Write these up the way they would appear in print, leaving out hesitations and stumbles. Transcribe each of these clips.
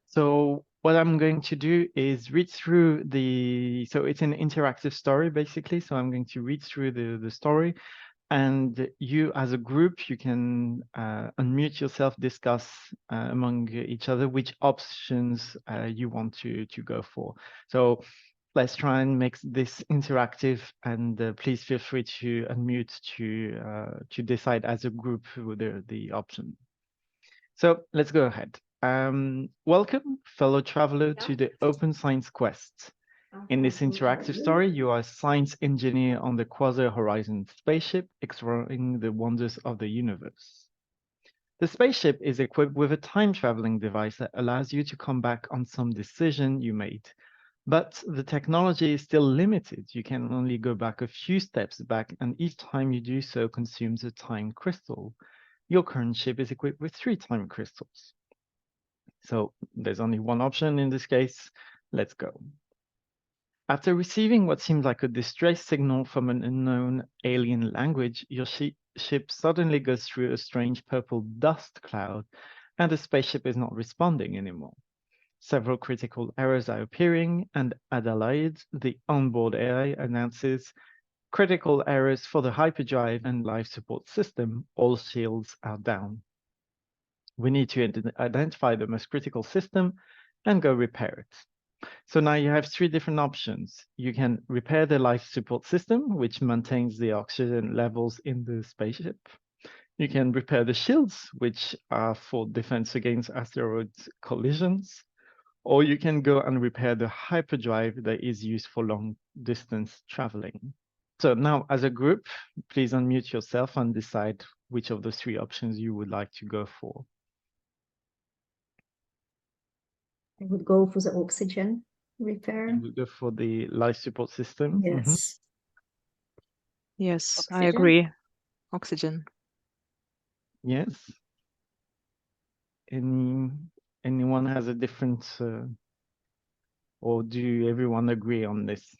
So what I'm going to do is read through so it's an interactive story basically. So I'm going to read through the story, and you as a group, you can unmute yourself, discuss among each other which options you want to go for. So let's try and make this interactive, and please feel free to unmute to decide as a group the option. So let's go ahead. Welcome, fellow traveler, to the Open Science Quest. In this interactive story, you are a science engineer on the Quasar Horizon spaceship, exploring the wonders of the universe. The spaceship is equipped with a time-traveling device that allows you to come back on some decision you made. But the technology is still limited. You can only go back a few steps back, and each time you do so consumes a time crystal. Your current ship is equipped with 3 time crystals. So there's only one option in this case. Let's go. After receiving what seemed like a distress signal from an unknown alien language, your ship suddenly goes through a strange purple dust cloud, and the spaceship is not responding anymore. Several critical errors are appearing, and Adelaide, the onboard AI, announces critical errors for the hyperdrive and life support system. All shields are down. We need to identify the most critical system and go repair it. So now you have 3 different options. You can repair the life support system, which maintains the oxygen levels in the spaceship. You can repair the shields, which are for defense against asteroid collisions. Or you can go and repair the hyperdrive that is used for long distance traveling. So now as a group, please unmute yourself and decide which of the 3 options you would like to go for. I would go for the oxygen repair. You would go for the life support system? Yes. Yes, I Oxygen? agree. Oxygen. Yes. Anyone has a different, or do everyone agree on this?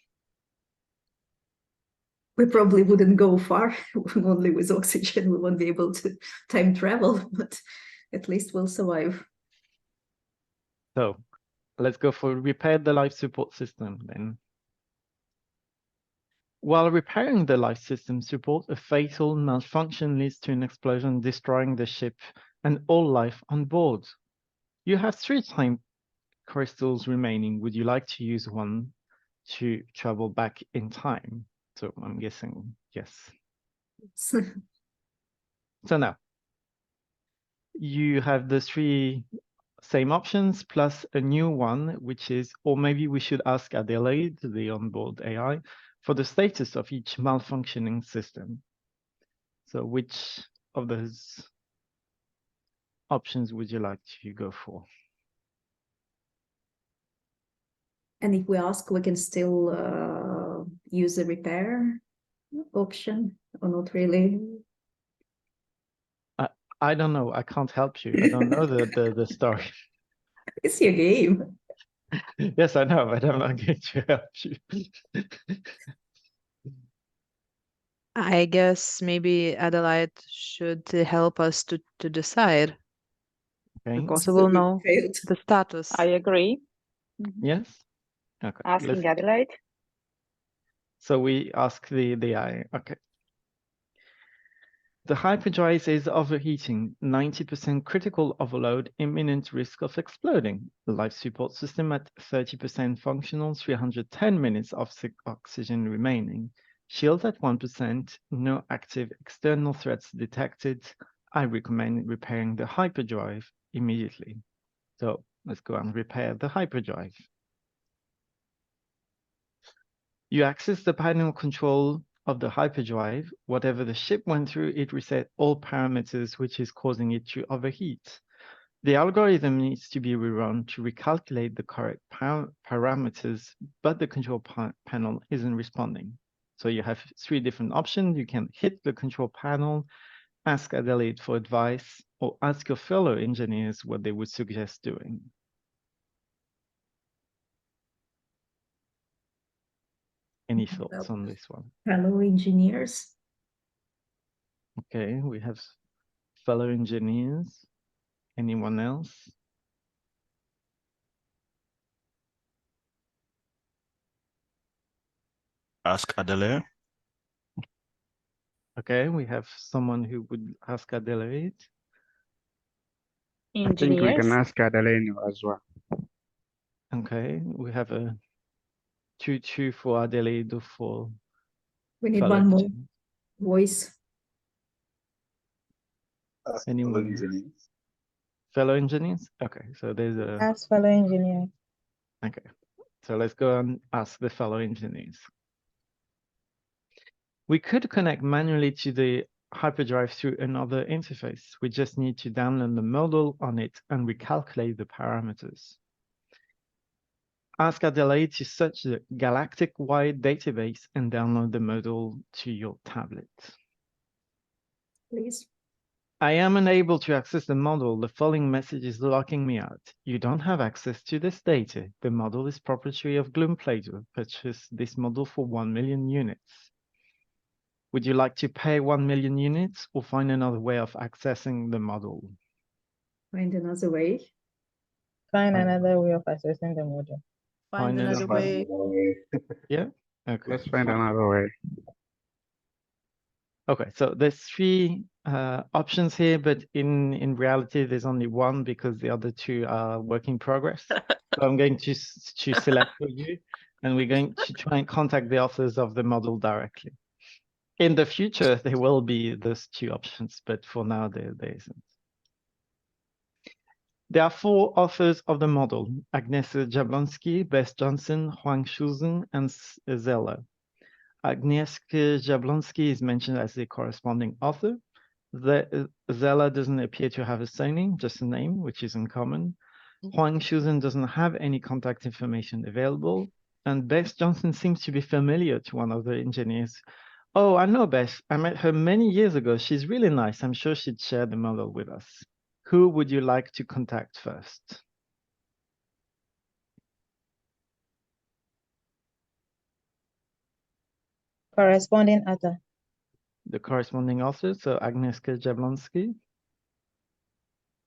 We probably wouldn't go far only with oxygen. We won't be able to time travel, but at least we'll survive. So let's go for repair the life support system then. While repairing the life system support, a fatal malfunction leads to an explosion, destroying the ship and all life on board. You have 3 time crystals remaining. Would you like to use one to travel back in time? So I'm guessing yes. So now you have the 3 same options plus a new one, which is, or maybe we should ask Adelaide, the onboard AI, for the status of each malfunctioning system. So which of those options would you like to go for? And if we ask, we can still use the repair option or not really? I don't know. I can't help you. I don't know the story. It's your game. Yes, I know, but I'm not going to help you. I guess maybe Adelaide should help us to decide. Okay. Because we will know the status. I agree. Yes. Okay. Asking Adelaide. So we ask the AI. Okay. The hyperdrive is overheating, 90% critical overload, imminent risk of exploding. The life support system at 30% functional, 310 minutes of oxygen remaining. Shield at 1%, no active external threats detected. I recommend repairing the hyperdrive immediately. So let's go and repair the hyperdrive. You access the panel control of the hyperdrive. Whatever the ship went through, it reset all parameters, which is causing it to overheat. The algorithm needs to be rerun to recalculate the correct parameters, but the control panel isn't responding. So you have 3 different options. You can hit the control panel, ask Adelaide for advice, or ask your fellow engineers what they would suggest doing. Any thoughts on this one? Fellow engineers. Okay, we have fellow engineers. Anyone else? Ask Adelaide. Okay, we have someone who would ask Adelaide. I think we can ask Adelaide as well. Okay, we have a 2-2 for Adelaide for We need fellow one more engineers. voice. Anyone? Fellow engineers? Okay, so there's a... Ask fellow engineer. Okay, so let's go and ask the fellow engineers. We could connect manually to the hyperdrive through another interface. We just need to download the model on it and recalculate the parameters. Ask Adelaide to search the galactic-wide database and download the model to your tablet. Please. I am unable to access the model. The following message is locking me out. You don't have access to this data. The model is proprietary of Gloomplater. Purchase this model for 1 million units. Would you like to pay 1 million units or find another way of accessing the model? Find another way. Find another way of accessing the model. Find another way. Yeah. Okay. Let's find another way. Okay. So there's 3 options here, but in reality, there's only one because the other 2 are work in progress. So I'm going to select for you, and we're going to try and contact the authors of the model directly. In the future, there will be those 2 options, but for now, there isn't. There are 4 authors of the model: Agnieszka Jablonski, Bess Johnson, Huang Shuzen, and Zeller. Agnieszka Jablonski is mentioned as the corresponding author. Zeller doesn't appear to have a surname, just a name, which is uncommon. Huang Shuzen doesn't have any contact information available. And Bess Johnson seems to be familiar to one of the engineers. Oh, I know Bess. I met her many years ago. She's really nice. I'm sure she'd share the model with us. Who would you like to contact first? Corresponding author. The corresponding author, so Agnieszka Jablonski.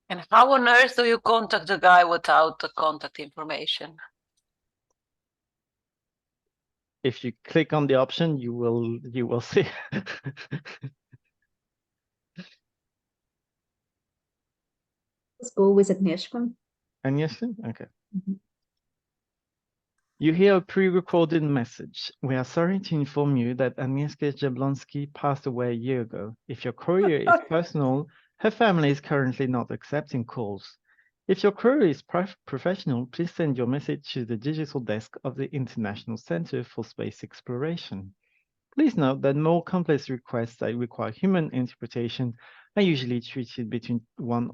And how on earth do you contact the guy without the contact information? If you click on the option, you will see. Let's go with Agnieszka. Agnieszka? Okay. You hear a pre-recorded message. We are sorry to inform you that Agnieszka Jablonski passed away a year ago. If your courier is personal, her family is currently not accepting calls. If your courier is professional, please send your message to the digital desk of the International Center for Space Exploration. Please note that more complex requests that require human interpretation are usually treated between 1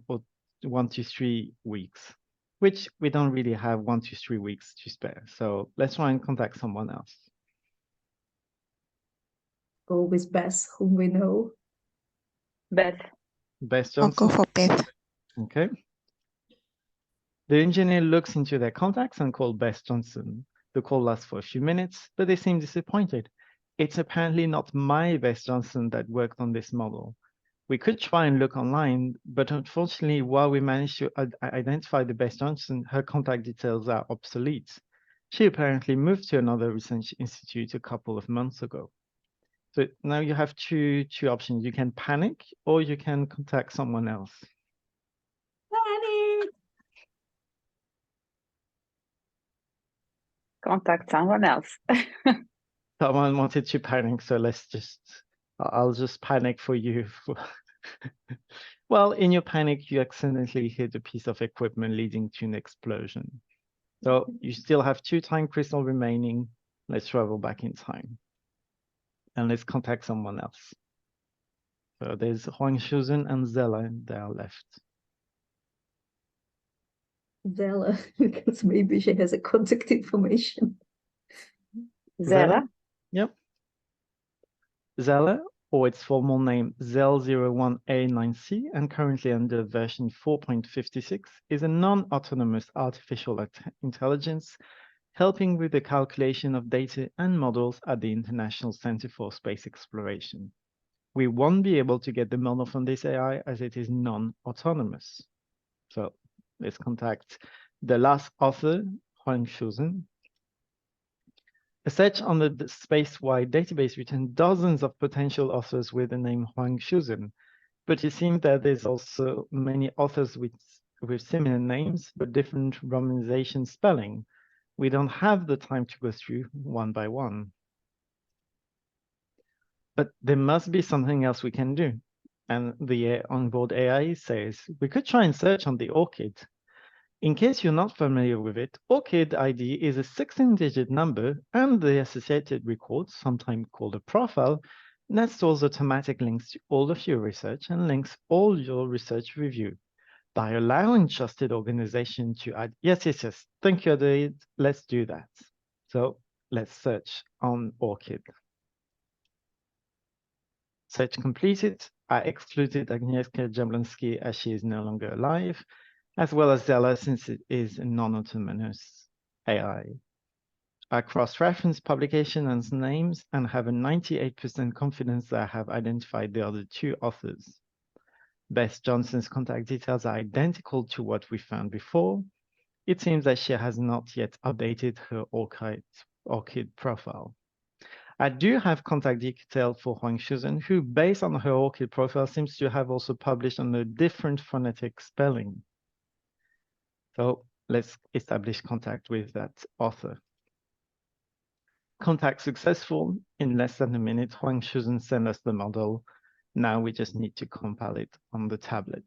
to 3 weeks, which we don't really have 1 to 3 weeks to spare. So let's try and contact someone else. Go with Bess, whom we know. Beth. Bess I'll Johnson. go for Beth. Okay. The engineer looks into their contacts and calls Bess Johnson. The call lasts for a few minutes, but they seem disappointed. It's apparently not my Bess Johnson that worked on this model. We could try and look online, but unfortunately, while we managed to identify the Bess Johnson, her contact details are obsolete. She apparently moved to another research institute a couple of months ago. So now you have two options. You can panic or you can contact someone else. Panic! Contact someone else. Someone wanted to panic, so I'll just panic for you. Well, in your panic, you accidentally hit a piece of equipment leading to an explosion. So you still have 2 time crystal remaining. Let's travel back in time. And let's contact someone else. So there's Huang Shuzen and Zella there left. Zella, because maybe she has a contact information. Zella. Yep. Zella, or its formal name ZEL01A9C, and currently under version 4.56, is a non-autonomous artificial intelligence helping with the calculation of data and models at the International Center for Space Exploration. We won't be able to get the model from this AI as it is non-autonomous. So let's contact the last author, Huang Shuzen. A search on the space-wide database returned dozens of potential authors with the name Huang Shuzhen, but it seems that there's also many authors with similar names but different romanization spelling. We don't have the time to go through one by one. But there must be something else we can do. And the onboard AI says, we could try and search on the ORCID. In case you're not familiar with it, ORCID ID is a 16-digit number and the associated record, sometimes called a profile, that stores automatic links to all of your research and links all your research review. By allowing trusted organization to add, yes, thank you, Adaid. Let's do that. So let's search on ORCID. Search completed. I excluded Agnieszka Jablonski as she is no longer alive, as well as Zella since it is a non-autonomous AI. I cross-reference publication and names and have a 98% confidence that I have identified the other two authors. Beth Johnson's contact details are identical to what we found before. It seems that she has not yet updated her ORCID profile. I do have contact detail for Huang Shuzhen, who, based on her ORCID profile, seems to have also published on a different phonetic spelling. So let's establish contact with that author. Contact successful. In less than a minute, Huang Shuzhen sent us the model. Now we just need to compile it on the tablet.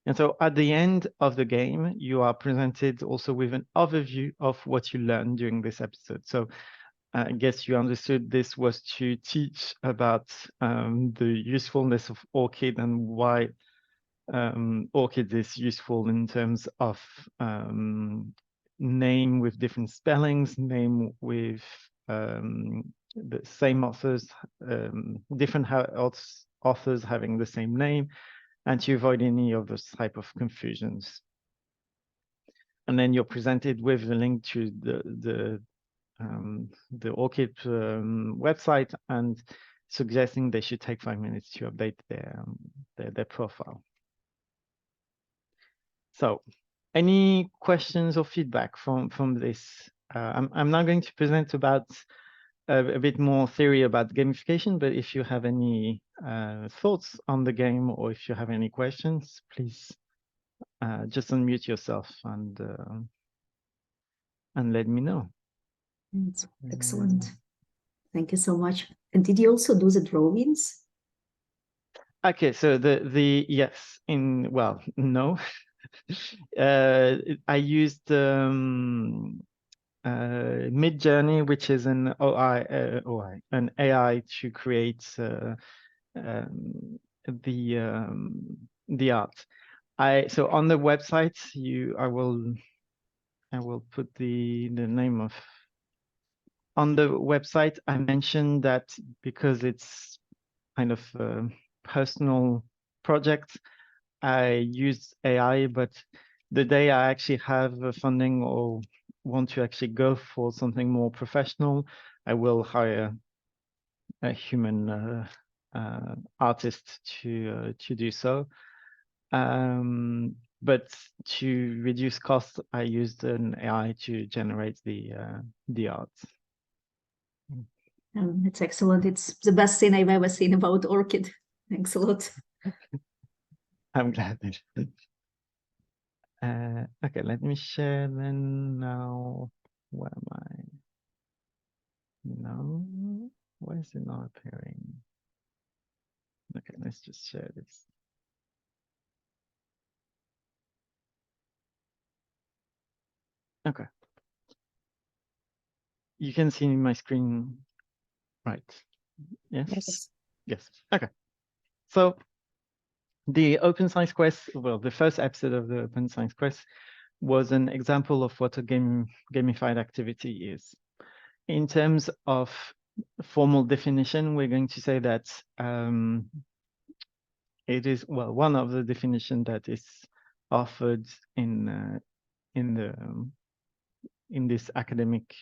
And so at the end of the game, you are presented also with an overview of what you learned during this episode. So I guess you understood this was to teach about the usefulness of ORCID and why ORCID is useful in terms of name with different spellings, name with the same authors, different authors having the same name, and to avoid any of those type of confusions. And then you're presented with a link to the ORCID website and suggesting they should take 5 minutes to update their profile. So any questions or feedback from this? I'm now going to present about a bit more theory about gamification, but if you have any thoughts on the game or if you have any questions, please just unmute yourself and let me know. It's excellent. Thank you so much. And did you also do the drawings? Okay, so yes, well, no. I used Midjourney, which is an an AI to create the art. So on the website, I will put the name of. On the website, I mentioned that because it's kind of a personal project, I use AI, but the day I actually have funding or want to actually go for something more professional, I will hire a human artist to do so. But to reduce costs, I used an AI to generate the art. It's excellent. It's the best thing I've ever seen about ORCID. Thanks a lot. I'm glad. Okay, let me share then now. Where am I? No, why is it not appearing? Okay, let's just share this. Okay. You can see my screen, right? Yes? Yes. Yes. Okay. So the Open Science Quest, well, the first episode of the Open Science Quest was an example of what a gamified activity is. In terms of formal definition, we're going to say that it is, well, one of the definitions that is offered in this academic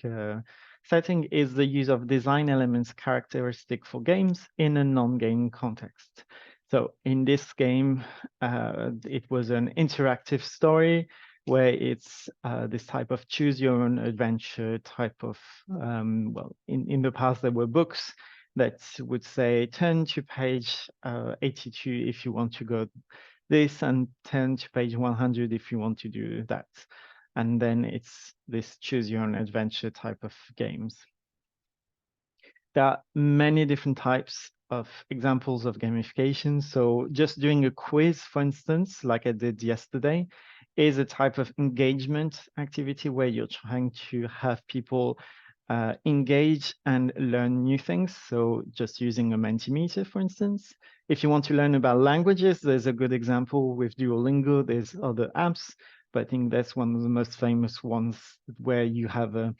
setting is the use of design elements characteristic for games in a non-game context. So in this game, it was an interactive story where it's this type of choose your own adventure type of, well, in the past there were books that would say turn to page 82 if you want to go this, and turn to page 100 if you want to do that. And then it's this choose your own adventure type of games. There are many different types of examples of gamification. So just doing a quiz, for instance, like I did yesterday, is a type of engagement activity where you're trying to have people engage and learn new things. So just using a Mentimeter, for instance. If you want to learn about languages, there's a good example with Duolingo. There's other apps, but I think that's one of the most famous ones where you have a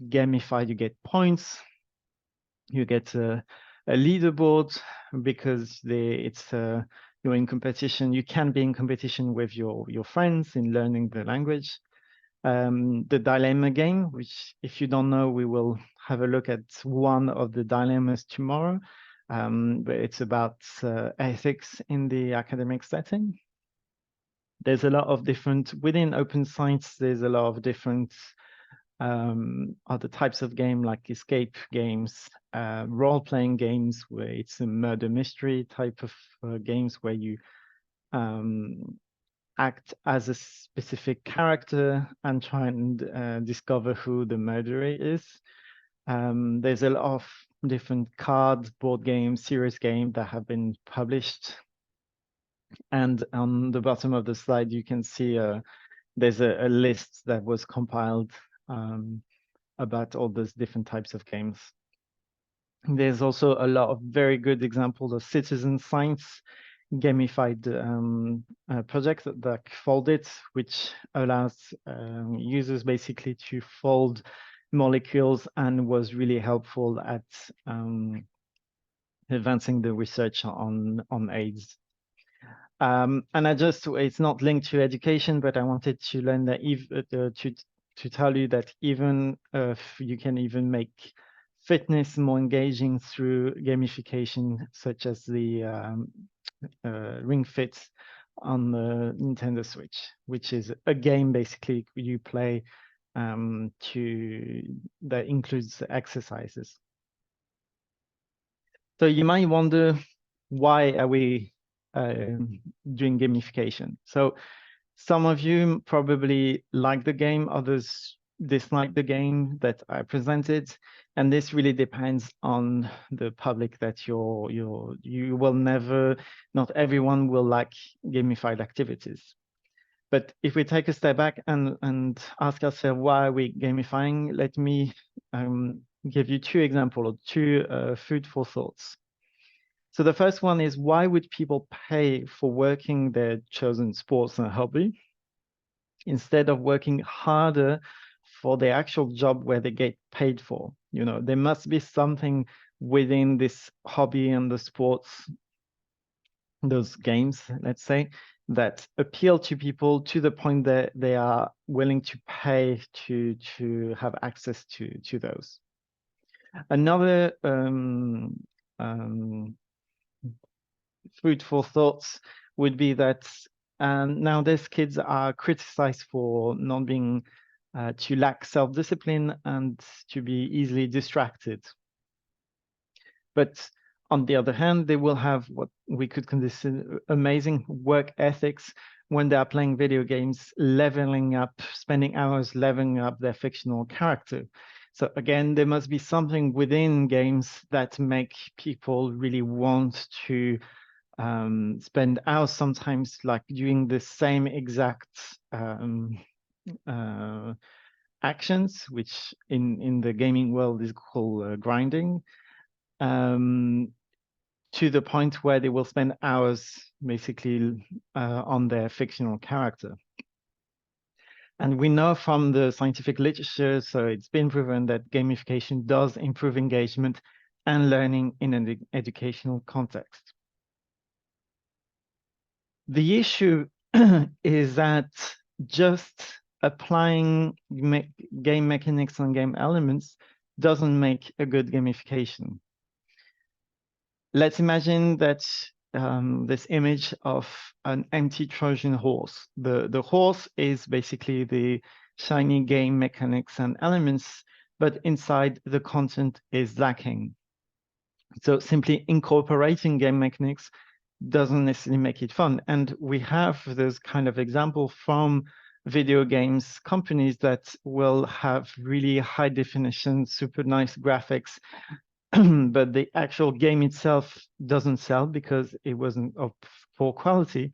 gamified, you get points, you get a leaderboard because you're in competition. You can be in competition with your friends in learning the language. The dilemma game, which if you don't know, we will have a look at one of the dilemmas tomorrow. But it's about ethics in the academic setting. There's a lot of different, within open science, there's a lot of different other types of game, like escape games, role-playing games where it's a murder mystery type of games where you act as a specific character and try and discover who the murderer is. There's a lot of different card, board games, serious games that have been published. And on the bottom of the slide, you can see there's a list that was compiled about all those different types of games. There's also a lot of very good examples of citizen science gamified projects like Foldit, which allows users basically to fold molecules and was really helpful at advancing the research on AIDS. And it's not linked to education, but I wanted to learn that to tell you that even if you can even make fitness more engaging through gamification, such as the Ring Fit on the Nintendo Switch, which is a game basically you play that includes exercises. So you might wonder, why are we doing gamification? So some of you probably like the game, others dislike the game that I presented, and this really depends on the public that you will never, not everyone will like gamified activities. But if we take a step back and ask ourselves, why are we gamifying? Let me give you two examples, two food for thoughts. So the first one is, why would people pay for working their chosen sports and hobby instead of working harder for the actual job where they get paid for? You know, there must be something within this hobby and the sports, those games, let's say, that appeal to people to the point that they are willing to pay to have access to those. Another food for thoughts would be that nowadays kids are criticized for not being to lack self-discipline and to be easily distracted. But on the other hand, they will have what we could consider amazing work ethics when they are playing video games, leveling up, spending hours leveling up their fictional character. So again, there must be something within games that make people really want to spend hours, sometimes like doing the same exact actions, which in the gaming world is called grinding, to the point where they will spend hours basically on their fictional character. And we know from the scientific literature, so it's been proven that gamification does improve engagement and learning in an educational context. The issue is that just applying game mechanics and game elements doesn't make a good gamification. Let's imagine that this image of an empty Trojan horse. The horse is basically the shiny game mechanics and elements, but inside the content is lacking. So simply incorporating game mechanics doesn't necessarily make it fun. And we have this kind of example from video games companies that will have really high definition, super nice graphics, but the actual game itself doesn't sell because it wasn't of poor quality.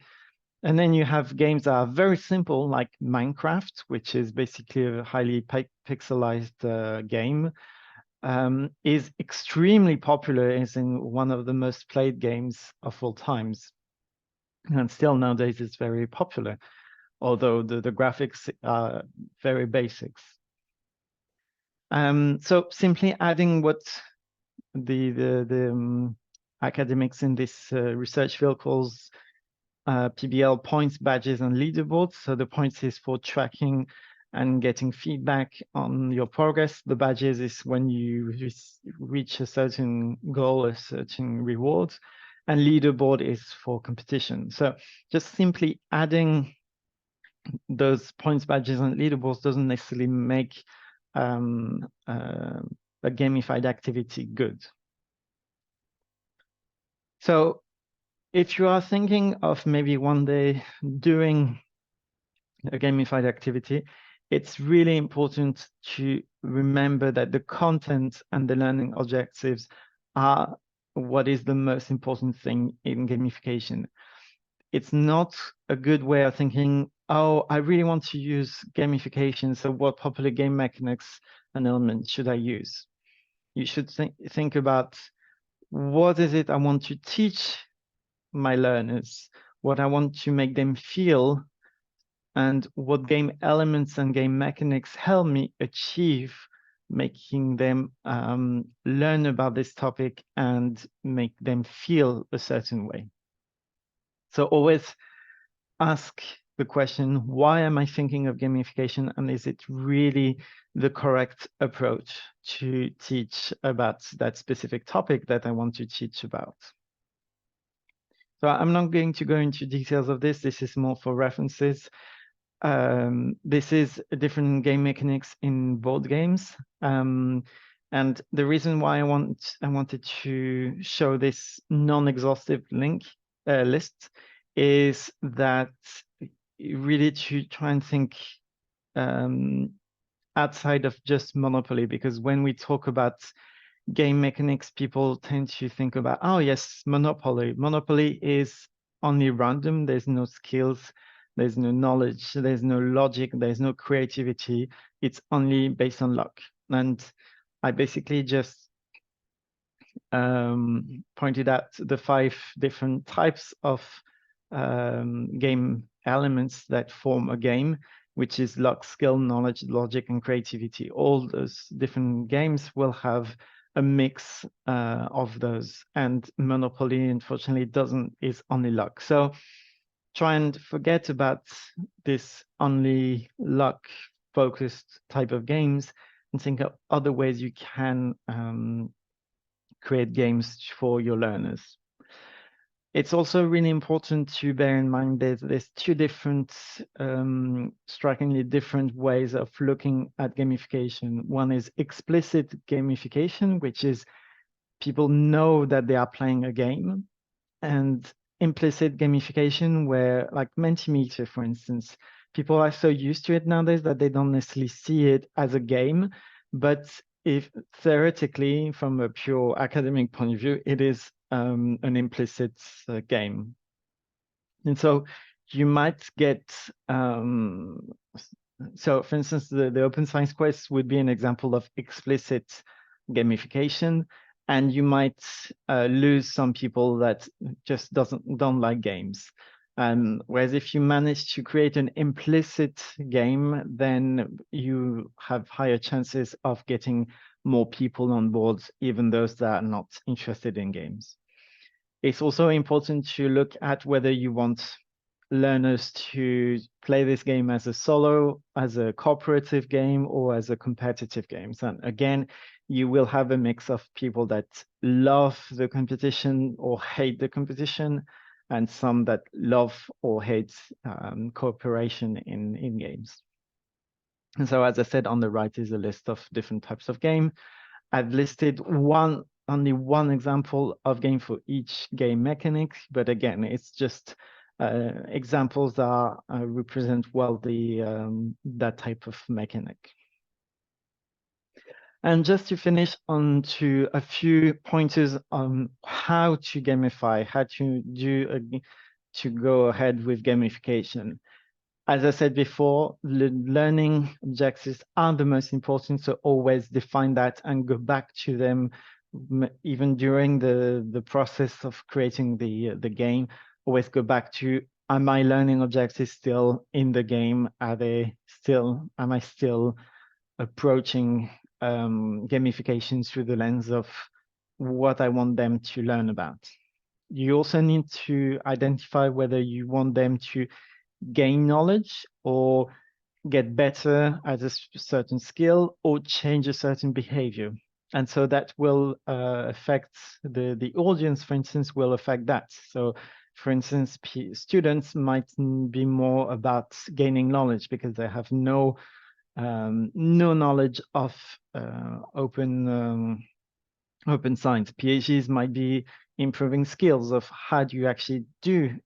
And then you have games that are very simple, like Minecraft, which is basically a highly pixelized game, is extremely popular, is in one of the most played games of all times. And still nowadays it's very popular, although the graphics are very basics. So simply adding what the academics in this research field calls PBL, points, badges, and leaderboards. So the points is for tracking and getting feedback on your progress. The badges is when you reach a certain goal, a certain reward, and leaderboard is for competition. So just simply adding those points, badges, and leaderboards doesn't necessarily make a gamified activity good. So if you are thinking of maybe one day doing a gamified activity, it's really important to remember that the content and the learning objectives are what is the most important thing in gamification. It's not a good way of thinking, oh, I really want to use gamification, so what popular game mechanics and elements should I use? You should think about, what is it I want to teach my learners, what I want to make them feel, and what game elements and game mechanics help me achieve, making them learn about this topic and make them feel a certain way. So always ask the question, why am I thinking of gamification, and is it really the correct approach to teach about that specific topic that I want to teach about? So I'm not going to go into details of this. This is more for references. This is different game mechanics in board games. And the reason why I wanted to show this non-exhaustive list is that really to try and think outside of just Monopoly, because when we talk about game mechanics, people tend to think about, oh yes, Monopoly. Monopoly is only random. There's no skills, there's no knowledge, there's no logic, there's no creativity. It's only based on luck. And I basically just pointed out the 5 different types of game elements that form a game, which is luck, skill, knowledge, logic, and creativity. All those different games will have a mix of those, and Monopoly, unfortunately, is only luck. So try and forget about this only luck focused type of games and think of other ways you can create games for your learners. It's also really important to bear in mind that there's 2 different, strikingly different ways of looking at gamification. One is explicit gamification, which is people know that they are playing a game, and implicit gamification, where, like Mentimeter, for instance, people are so used to it nowadays that they don't necessarily see it as a game, but if theoretically, from a pure academic point of view, it is an implicit game. And so you might get, so for instance, the Open Science Quest would be an example of explicit gamification, and you might lose some people that just don't like games. Whereas if you manage to create an implicit game, then you have higher chances of getting more people on board, even those that are not interested in games. It's also important to look at whether you want learners to play this game as a solo, as a cooperative game, or as a competitive game. So again, you will have a mix of people that love the competition or hate the competition, and some that love or hate cooperation in games. And so, as I said, on the right is a list of different types of game. I've listed only one example of game for each game mechanic, but again, it's just examples that represent well that type of mechanic. And just to finish on to a few pointers on how to gamify, how to to go ahead with gamification. As I said before, learning objectives are the most important, so always define that and go back to them even during the process of creating the game. Always go back to, are my learning objectives still in the game? Am I still approaching gamification through the lens of what I want them to learn about? You also need to identify whether you want them to gain knowledge or get better at a certain skill or change a certain behavior. And so that will affect the audience, for instance, will affect that. So for instance, students might be more about gaining knowledge because they have no knowledge of open science. PhDs might be improving skills of how do you actually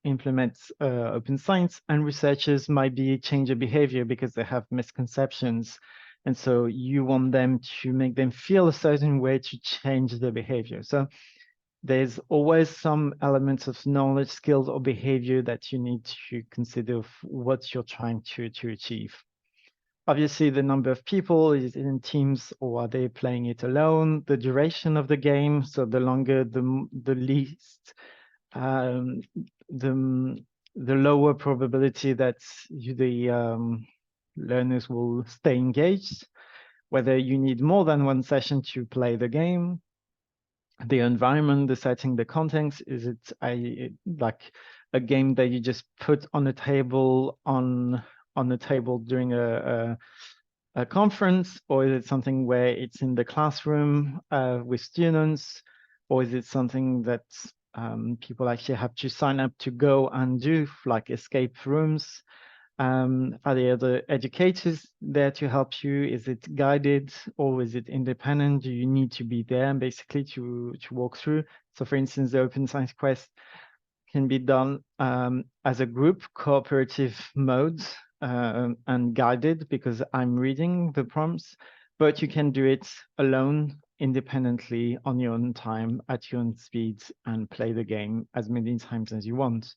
implement open science, and researchers might be changing behavior because they have misconceptions. And so you want them to make them feel a certain way to change their behavior. So there's always some elements of knowledge, skills, or behavior that you need to consider of what you're trying to achieve. Obviously, the number of people is in teams, or are they playing it alone? The duration of the game. So the longer, the least, the lower probability that the learners will stay engaged. Whether you need more than one session to play the game. The environment, the setting, the context. Is it like a game that you just put on a table on the table during a conference, or is it something where it's in the classroom with students, or is it something that people actually have to sign up to go and do, like escape rooms? Are there other educators there to help you? Is it guided or is it independent? Do you need to be there basically to walk through? So for instance, the Open Science Quest can be done as a group, cooperative modes, and guided because I'm reading the prompts, but you can do it alone, independently, on your own time, at your own speed, and play the game as many times as you want.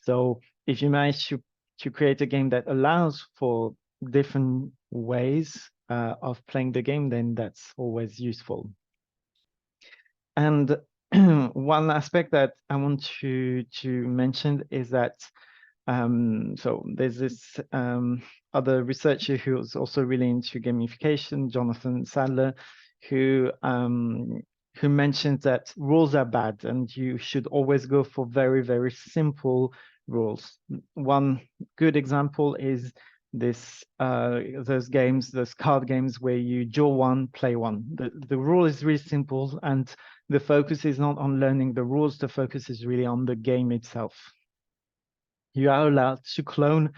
So if you manage to create a game that allows for different ways of playing the game, then that's always useful. And one aspect that I want to mention is that so there's this other researcher who's also really into gamification, Jonathan Sadler, who mentions that rules are bad and you should always go for very, very simple rules. One good example is those card games where you draw one, play one. The rule is really simple, and the focus is not on learning the rules, the focus is really on the game itself. You are allowed to clone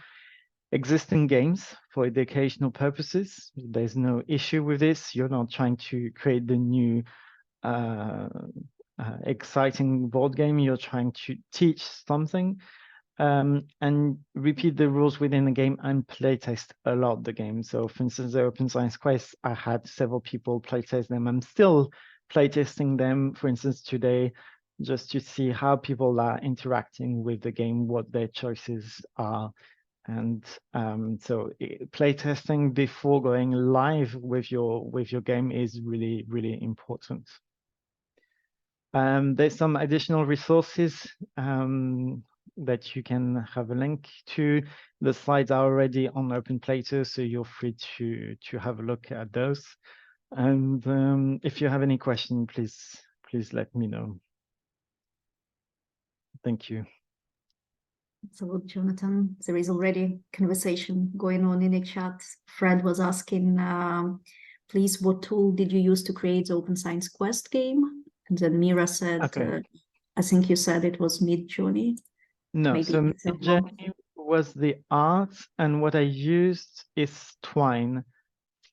existing games for educational purposes. There's no issue with this. You're not trying to create the new exciting board game. You're trying to teach something and repeat the rules within the game and playtest a lot the game. So for instance, the Open Science Quest, I had several people playtest them. I'm still playtesting them, for instance, today, just to see how people are interacting with the game, what their choices are. And so playtesting before going live with your game is really, really important. There's some additional resources that you can have a link to. The slides are already on Open Plato, so you're free to have a look at those. And if you have any question, please let me know. Thank you. So, Jonathan, there is already conversation going on in the chat. Fred was asking, please, what tool did you use to create the Open Science Quest game? And then Mira said, Okay. I think you said it was Midjourney. No, Maybe so it's wrong. Midjourney was the art, and what I used is Twine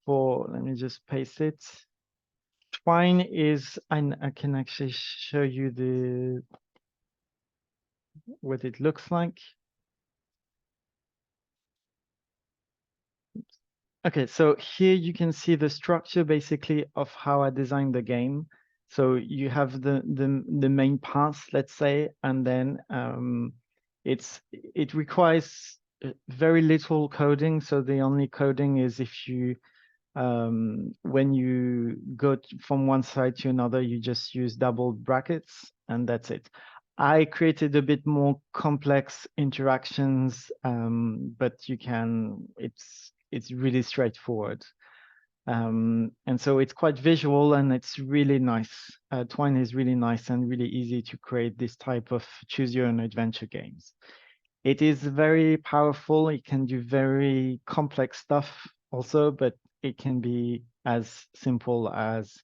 for, let me just paste it. Twine is, I can actually show you what it looks like. Okay, so here you can see the structure basically of how I designed the game. So you have the main parts, let's say, and then it requires very little coding. So the only coding is if you when you go from one side to another, you just use double brackets, and that's it. I created a bit more complex interactions, but you can, it's really straightforward. And so it's quite visual and it's really nice. Twine is really nice and really easy to create this type of choose your own adventure games. It is very powerful. It can do very complex stuff also, but it can be as simple as,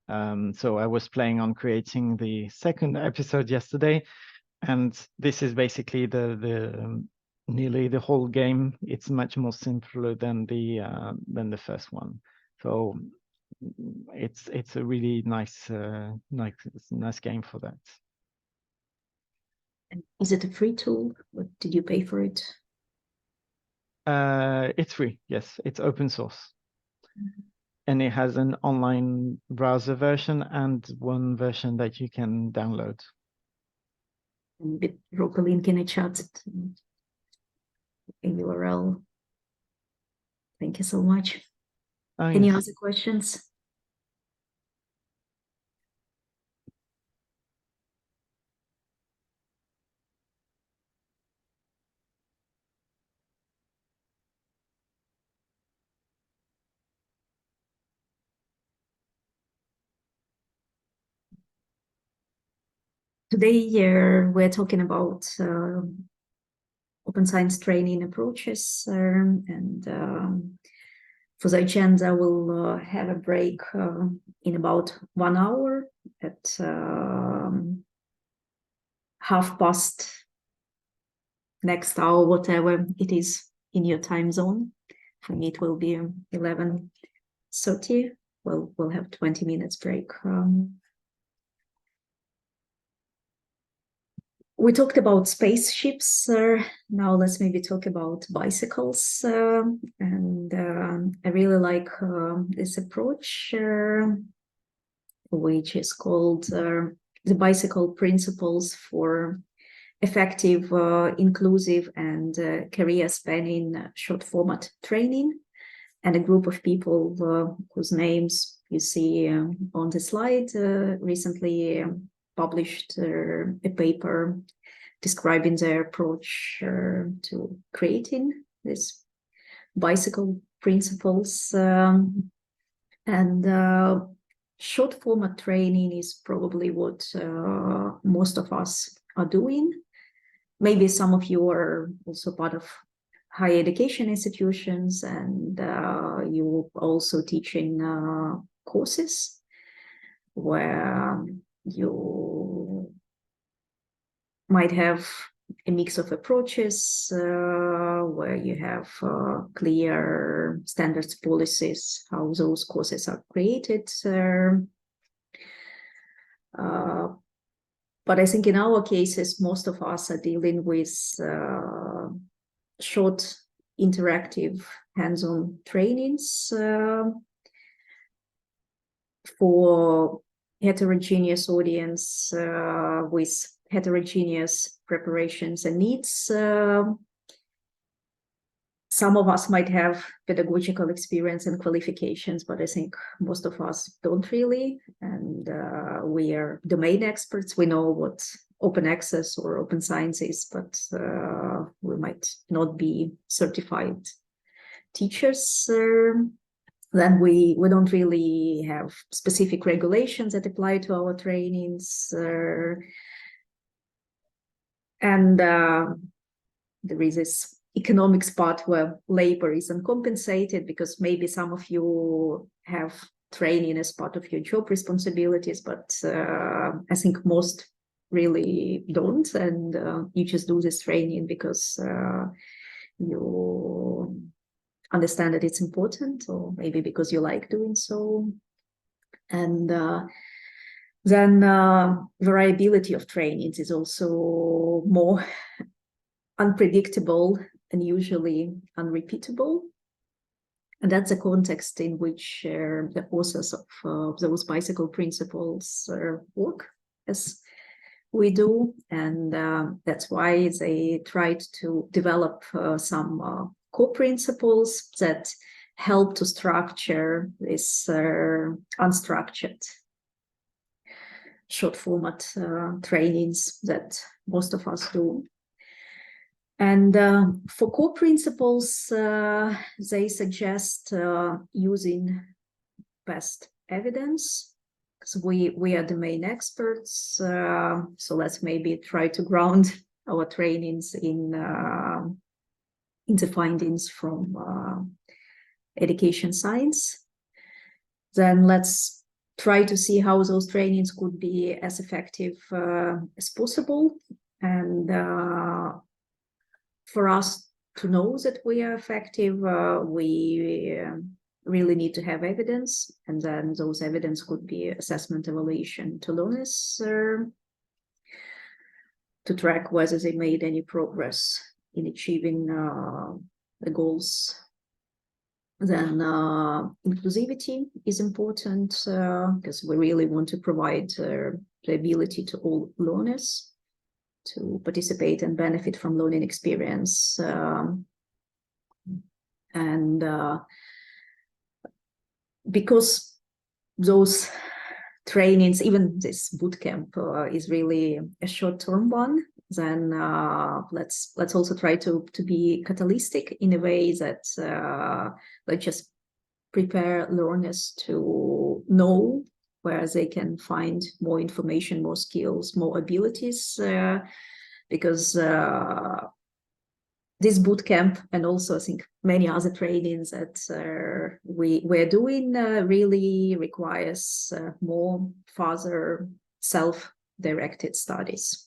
so I was playing on creating the second episode yesterday, and this is basically nearly the whole game. It's much more simpler than the first one. So it's a really nice game for that. Is it a free tool? Or did you pay for it? It's free, yes. It's open source. And it has an online browser version and one version that you can download. And drop a link in the chat, a URL. Thank you so much. Oh, Any yes. other questions? Today, we're talking about open science training approaches, and for the agenda, we'll have a break in about 1 hour at 1/2 next hour, whatever it is in your time zone. For me, it will be 11:30. We'll have 20 minutes break. We talked about spaceships. Now let's maybe talk about bicycles. And I really like this approach, which is called the bicycle principles for effective, inclusive, and career-spanning short format training. And a group of people whose names you see on the slide recently published a paper describing their approach to creating these bicycle principles. And short format training is probably what most of us are doing. Maybe some of you are also part of higher education institutions, and you also teaching courses where you might have a mix of approaches, where you have clear standards, policies, how those courses are created. But I think in our cases, most of us are dealing with short, interactive, hands-on trainings for heterogeneous audience with heterogeneous preparations and needs. Some of us might have pedagogical experience and qualifications, but I think most of us don't really. And we are domain experts. We know what open access or open science is, but we might not be certified teachers. Then we don't really have specific regulations that apply to our trainings. And there is this economics part where labor is uncompensated, because maybe some of you have training as part of your job responsibilities, but I think most really don't, and you just do this training because you understand that it's important, or maybe because you like doing so. And then variability of trainings is also more unpredictable and usually unrepeatable. And that's a context in which the authors of those bicycle principles work as we do. And that's why they tried to develop some core principles that help to structure this unstructured short format trainings that most of us do. And for core principles, they suggest using best evidence, because we are domain experts. So let's maybe try to ground our trainings in the findings from education science. Then let's try to see how those trainings could be as effective as possible. And for us to know that we are effective, we really need to have evidence. And then those evidence could be assessment evaluation to learners to track whether they made any progress in achieving the goals. Then inclusivity is important because we really want to provide the ability to all learners to participate and benefit from learning experience. And because those trainings, even this bootcamp is really a short-term one, then let's also try to be catalytic in a way that let's just prepare learners to know where they can find more information, more skills, more abilities, because this bootcamp and also I think many other trainings that we're doing really requires more further self-directed studies.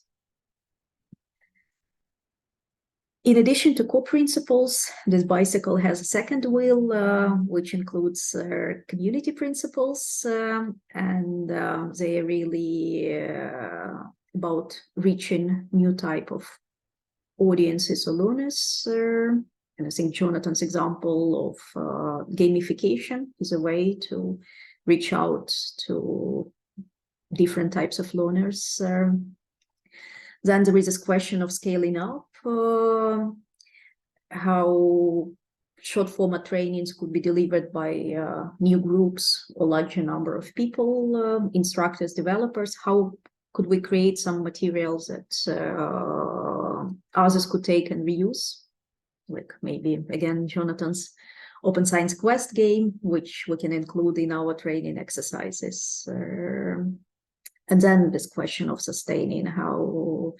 In addition to core principles, this bicycle has a second wheel, which includes community principles, and they are really about reaching new type of audiences or learners. And I think Jonathan's example of gamification is a way to reach out to different types of learners. Then there is this question of scaling up, how short format trainings could be delivered by new groups or larger number of people, instructors, developers. How could we create some materials that others could take and reuse? Like maybe, again, Jonathan's Open Science Quest game, which we can include in our training exercises. And then this question of sustaining, how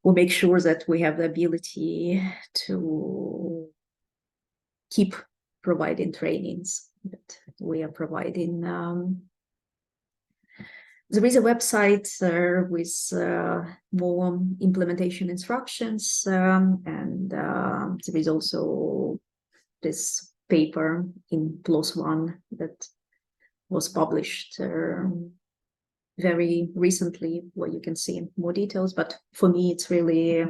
we make sure that we have the ability to keep providing trainings that we are providing. There is a website with more implementation instructions, and there is also this paper in PLOS ONE that was published very recently, where you can see more details. But for me, it's really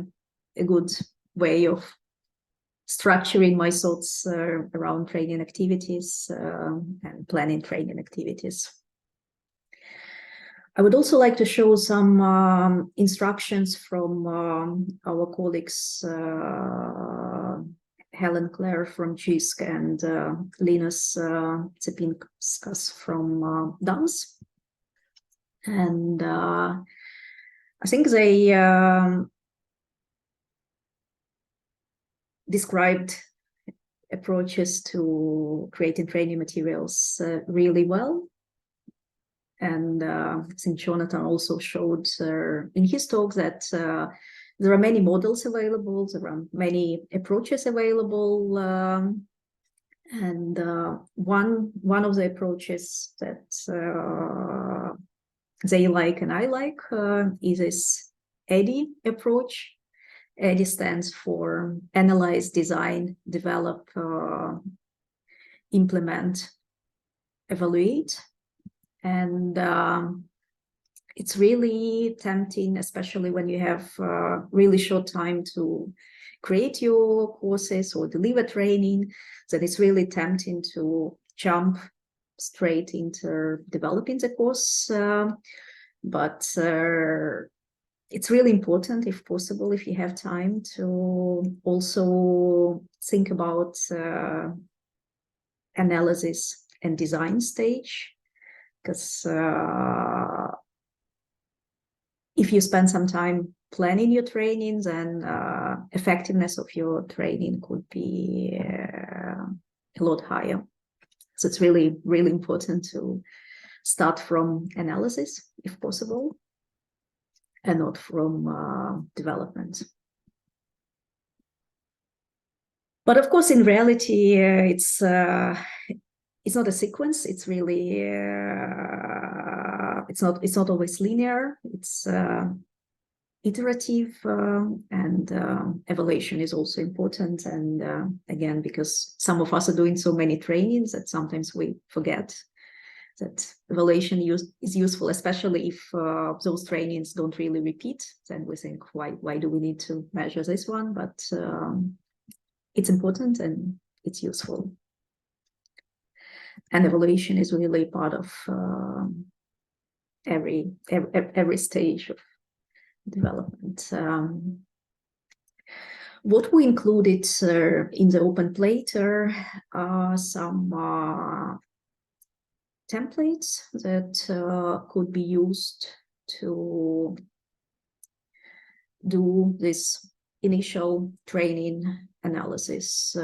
a good way of structuring my thoughts around training activities and planning training activities. I would also like to show some instructions from our colleagues, Helen Clare from JISC and Linus Cepinskas from DANS. And I think they described approaches to creating training materials really well. And I think Jonathan also showed in his talk that There are many models available, there are many approaches available, and one of the approaches that they like and I like is this ADDIE approach. ADDIE stands for Analyze, Design, Develop, Implement, Evaluate. And it's really tempting, especially when you have really short time to create your courses or deliver training, that it's really tempting to jump straight into developing the course. But it's really important, if possible, if you have time, to also think about analysis and design stage, because if you spend some time planning your training, then effectiveness of your training could be a lot higher. So it's really, really important to start from analysis, if possible, and not from development. But of course, in reality, it's not a sequence. It's really it's not always linear. It's iterative, and evaluation is also important. And again, because some of us are doing so many trainings that sometimes we forget that evaluation is useful, especially if those trainings don't really repeat. Then we think, why do we need to measure this one? But it's important and it's useful. And evaluation is really part of every stage of development. What we included in the open plate are some templates that could be used to do this initial training analysis.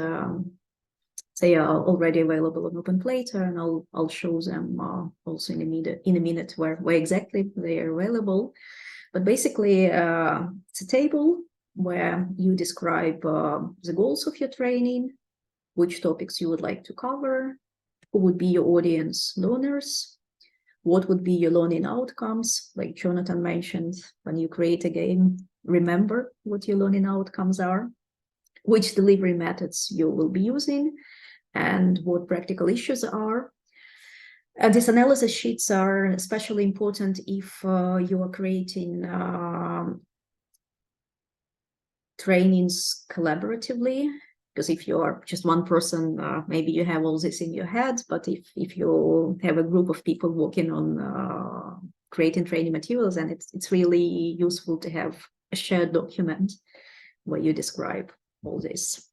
They are already available on OpenPlater, and I'll show them also in a minute where exactly they are available. But basically, it's a table where you describe the goals of your training, which topics you would like to cover, who would be your audience learners, what would be your learning outcomes. Like Jonathan mentioned, when you create a game, remember what your learning outcomes are, which delivery methods you will be using, and what practical issues are. These analysis sheets are especially important if you are creating trainings collaboratively, because if you're just one person, maybe you have all this in your head, but if you have a group of people working on creating training materials, then it's really useful to have a shared document where you describe all this.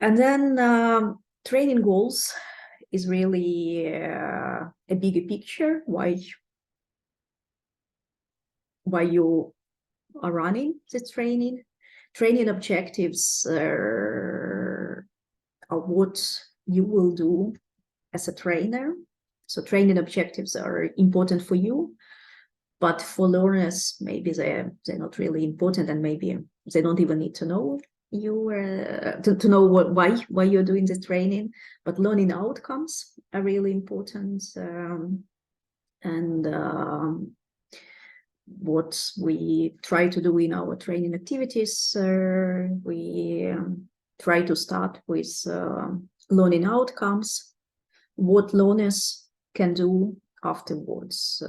And then training goals is really a bigger picture, why you are running the training. Training objectives are what you will do as a trainer. So training objectives are important for you, but for learners, maybe they're not really important, and maybe they don't even need to know you to know why you're doing the training. But learning outcomes are really important, and what we try to do in our training activities, we try to start with learning outcomes, what learners can do afterwards.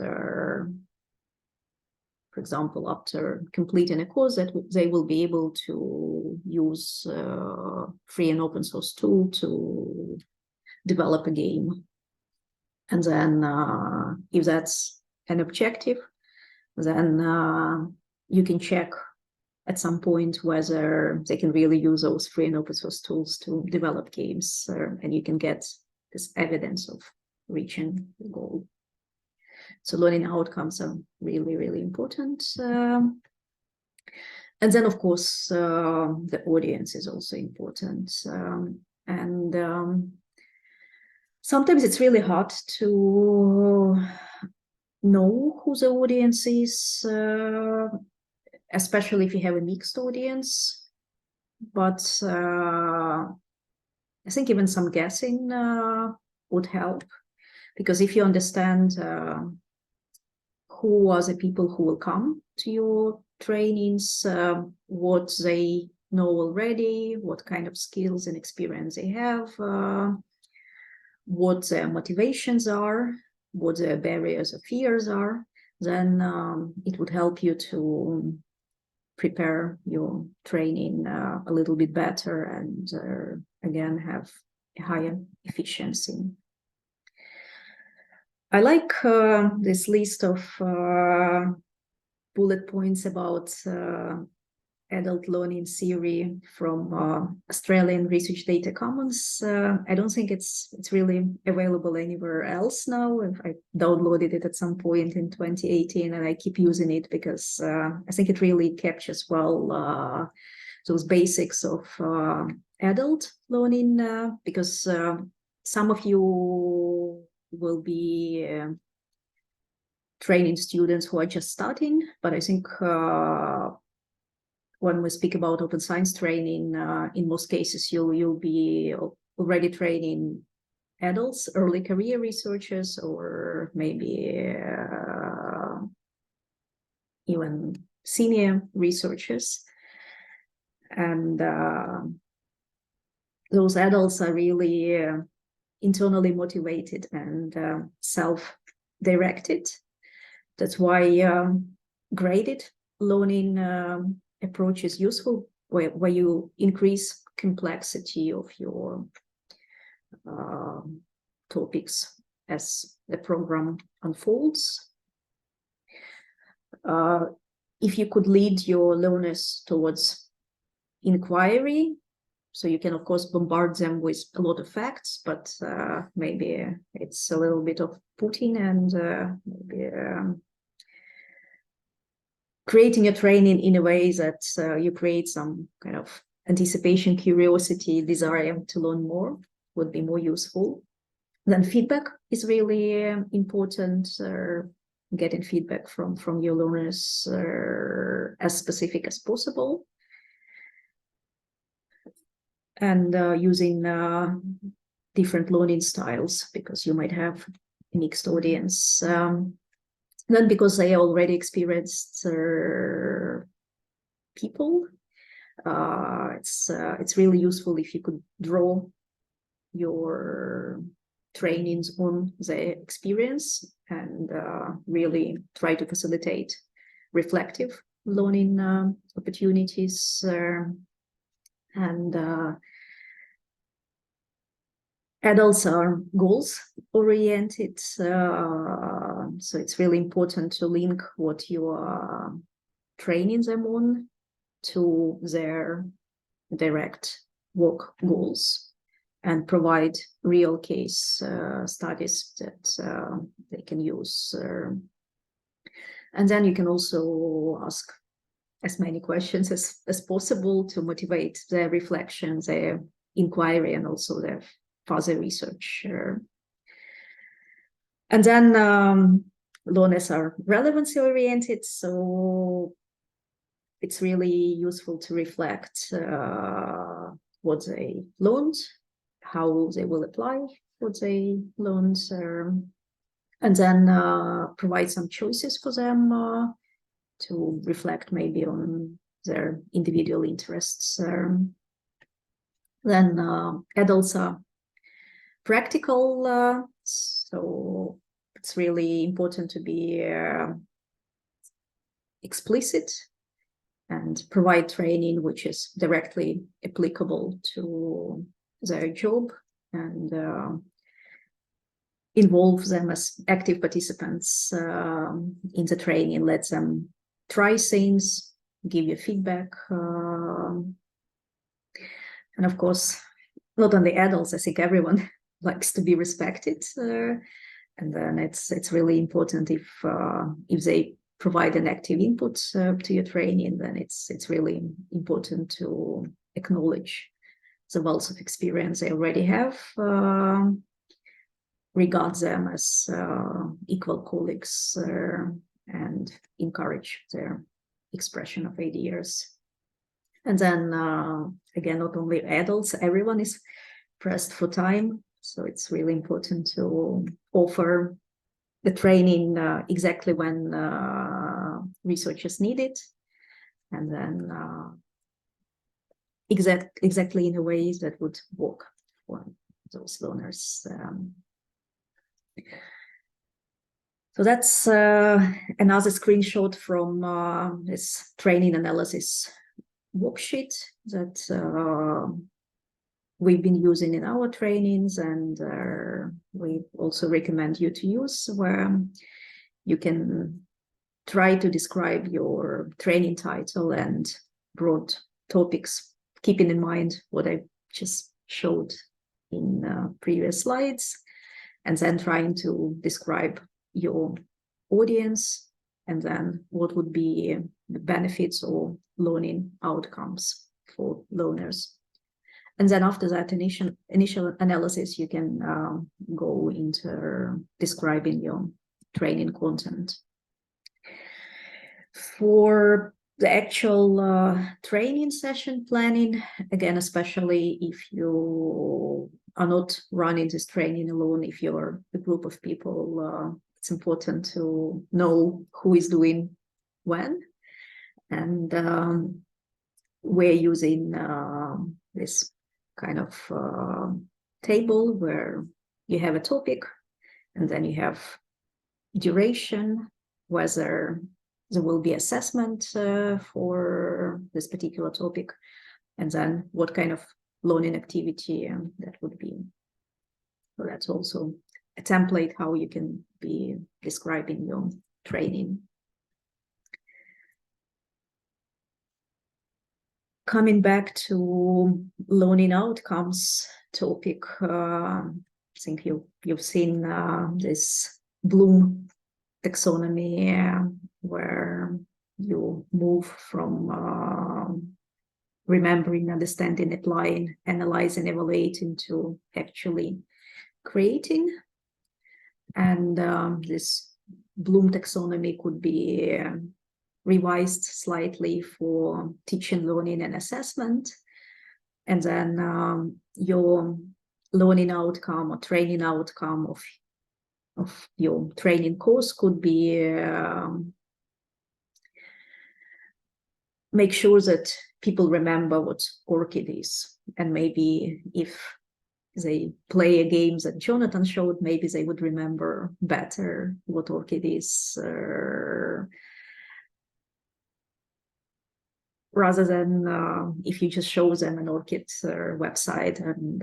For example, after completing a course, that they will be able to use free and open source tool to develop a game. And then if that's an objective, then you can check at some point whether they can really use those free and open source tools to develop games, and you can get this evidence of reaching the goal. So learning outcomes are really, really important. And then, of course, the audience is also important. And sometimes it's really hard to know who the audience is, especially if you have a mixed audience. But I think even some guessing would help, because if you understand who are the people who will come to your trainings, what they know already, what kind of skills and experience they have, what their motivations are, what their barriers or fears are, then it would help you to prepare your training a little bit better and again have a higher efficiency. I like this list of bullet points about adult learning theory from Australian Research Data Commons. I don't think it's really available anywhere else now. I downloaded it at some point in 2018 and I keep using it because I think it really captures well those basics of adult learning, because some of you will be training students who are just starting, but I think when we speak about open science training, in most cases, you'll be already training adults, early career researchers, or maybe even senior researchers. And those adults are really internally motivated and self-directed. That's why graded learning approach is useful, where you increase complexity of your topics as the program unfolds. If you could lead your learners towards inquiry, so you can of course bombard them with a lot of facts, but maybe it's a little bit of putting and maybe creating a training in a way that you create some kind of anticipation, curiosity, desire to learn more would be more useful. Then feedback is really important. Getting feedback from your learners as specific as possible. And using different learning styles, because you might have a mixed audience. Then because they already experienced people, it's really useful if you could draw your trainings on their experience and really try to facilitate reflective learning opportunities. And adults are goals oriented, so it's really important to link what you are training them on to their direct work goals and provide real case studies that they can use. And then you can also ask as many questions as possible to motivate their reflection, their inquiry, and also their further research. And then learners are relevancy oriented, so it's really useful to reflect what they learned, how they will apply what they learned, and then provide some choices for them to reflect maybe on their individual interests. Then adults are practical, so it's really important to be explicit and provide training which is directly applicable to their job and involve them as active participants in the training, let them try things, give you feedback. And of course, not only adults, I think everyone likes to be respected. And then it's really important if they provide an active input to your training, then it's really important to acknowledge the wealth of experience they already have. regard them as equal colleagues and encourage their expression of ideas. And then again, not only adults, everyone is pressed for time. So it's really important to offer the training exactly when researchers need it. And then exactly in a way that would work for those learners. So that's another screenshot from this training analysis worksheet that we've been using in our trainings, and we also recommend you to use, where you can try to describe your training title and broad topics, keeping in mind what I just showed in previous slides, and then trying to describe your audience, and then what would be the benefits or learning outcomes for learners. And then after that initial analysis, you can go into describing your training content. For the actual training session planning, again, especially if you are not running this training alone, if you're a group of people, it's important to know who is doing when. And we're using this kind of table where you have a topic, and then you have duration, whether there will be assessment for this particular topic, and then what kind of learning activity that would be. So that's also a template how you can be describing your training. Coming back to learning outcomes topic, I think you've seen this Bloom taxonomy, where you move from remembering, understanding, applying, analyzing, evaluating to actually creating. And this Bloom taxonomy could be revised slightly for teaching, learning, and assessment. And then your learning outcome or training outcome of your training course could be make sure that people remember what ORCID is. And maybe if they play a game that Jonathan showed, maybe they would remember better what ORCID is, rather than if you just show them an ORCID website, and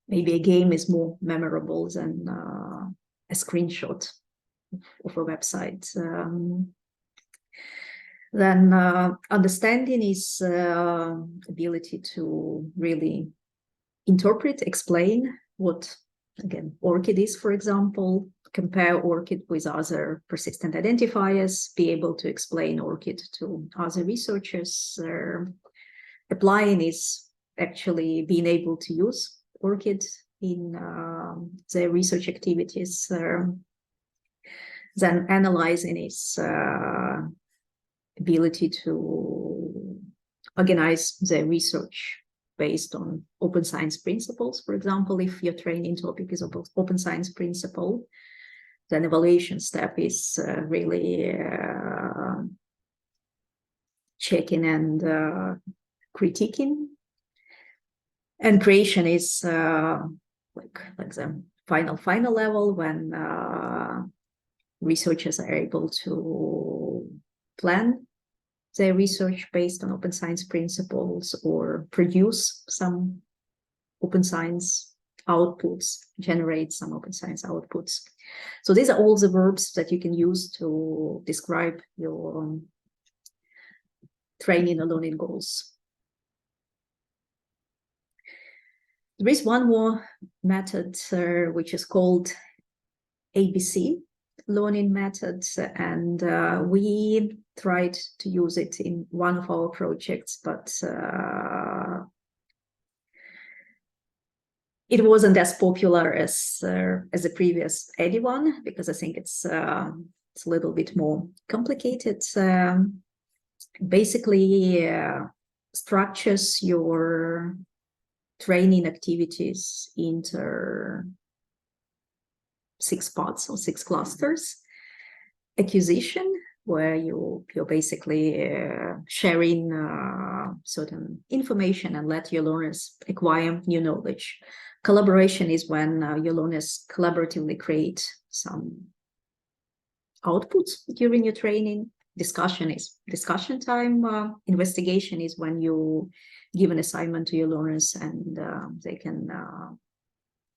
maybe a game is more memorable than a screenshot of a website. Then understanding is ability to really interpret, explain what, again, ORCID is, for example, compare ORCID with other persistent identifiers, be able to explain ORCID to other researchers. Applying is actually being able to use ORCID in their research activities. Then analyzing is ability to organize the research based on open science principles. For example, if your training topic is open science principle, then evaluation step is really checking and critiquing. And creation is like the final level, when researchers are able to plan their research based on open science principles, or produce some open science outputs, generate some open science outputs. So these are all the verbs that you can use to describe your training and learning goals. There is one more method which is called ABC learning method, and we tried to use it in one of our projects, but it wasn't as popular as the previous EDI one, because I think it's a little bit more complicated. Basically, structures your training activities into 6 parts or 6 clusters. Acquisition, where you're basically sharing certain information and let your learners acquire new knowledge. Collaboration is when your learners collaboratively create some outputs during your training. Discussion is discussion time. Investigation is when you give an assignment to your learners and they can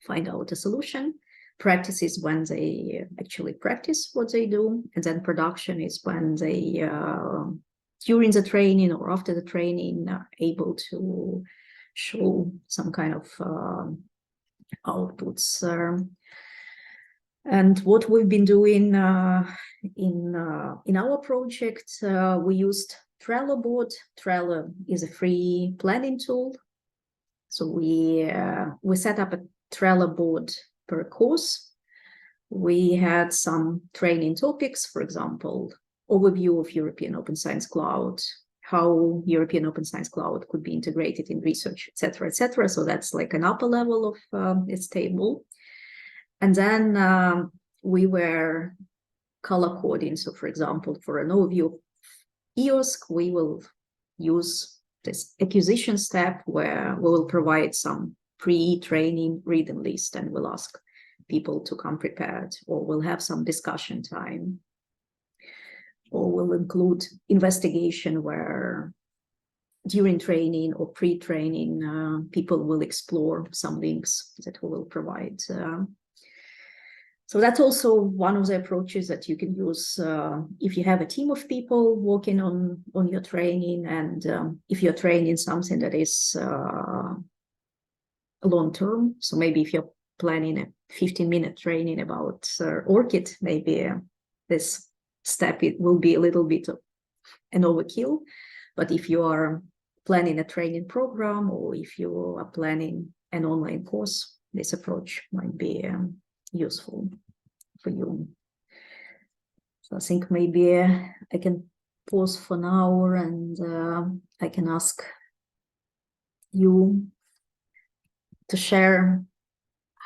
find out a solution. Practice is when they actually practice what they do. And then production is when they, during the training or after the training, are able to show some kind of outputs. And what we've been doing in our project, we used Trello board. Trello is a free planning tool. So we set up a Trello board per course. We had some training topics, for example, overview of European Open Science Cloud, how European Open Science Cloud could be integrated in research, etc., etc. So that's like an upper level of its table. And then we were color coding. So for example, for an overview of EOSC, we will use this acquisition step where we will provide some pre-training reading list and we'll ask people to come prepared, or we'll have some discussion time, or we'll include investigation where during training or pre-training people will explore some links that we will provide. So that's also one of the approaches that you can use if you have a team of people working on your training, and if you're training something that is long-term. So maybe if you're planning a 15-minute training about ORCID, maybe this step, it will be a little bit of an overkill. But if you are planning a training program, or if you are planning an online course, this approach might be useful for you. So I think maybe I can pause for now, and I can ask you to share,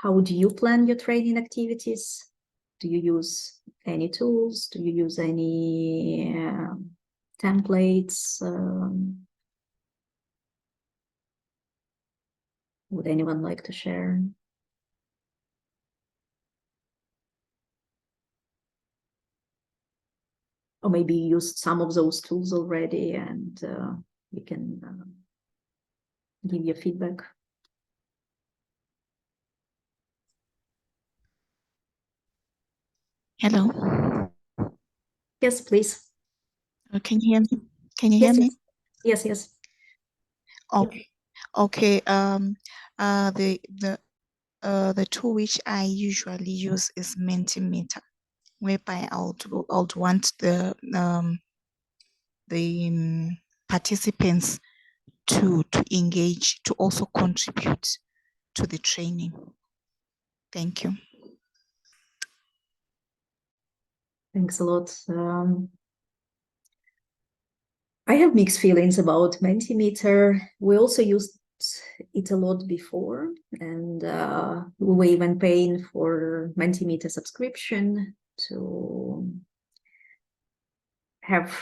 how do you plan your training activities? Do you use any tools? Do you use any templates? Would anyone like to share? Or maybe you used some of those tools already, and you can give your feedback. Hello. Yes, please. Can you hear me? Can you hear me? Yes, yes. Okay. Okay. The tool which I usually use is Mentimeter, whereby I would want the participants to engage, to also contribute to the training. Thank you. Thanks a lot. I have mixed feelings about Mentimeter. We also used it a lot before, and we were even paying for Mentimeter subscription to have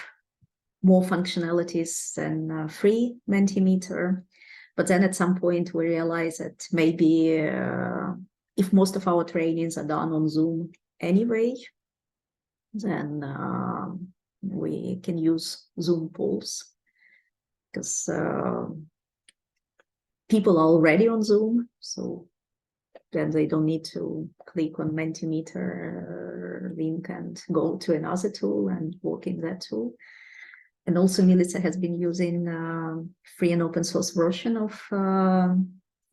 more functionalities than free Mentimeter. But then at some point we realized that maybe if most of our trainings are done on Zoom anyway, then we can use Zoom polls, because people are already on Zoom, so then they don't need to click on Mentimeter link and go to another tool and work in that tool. And also Milica has been using free and open source version of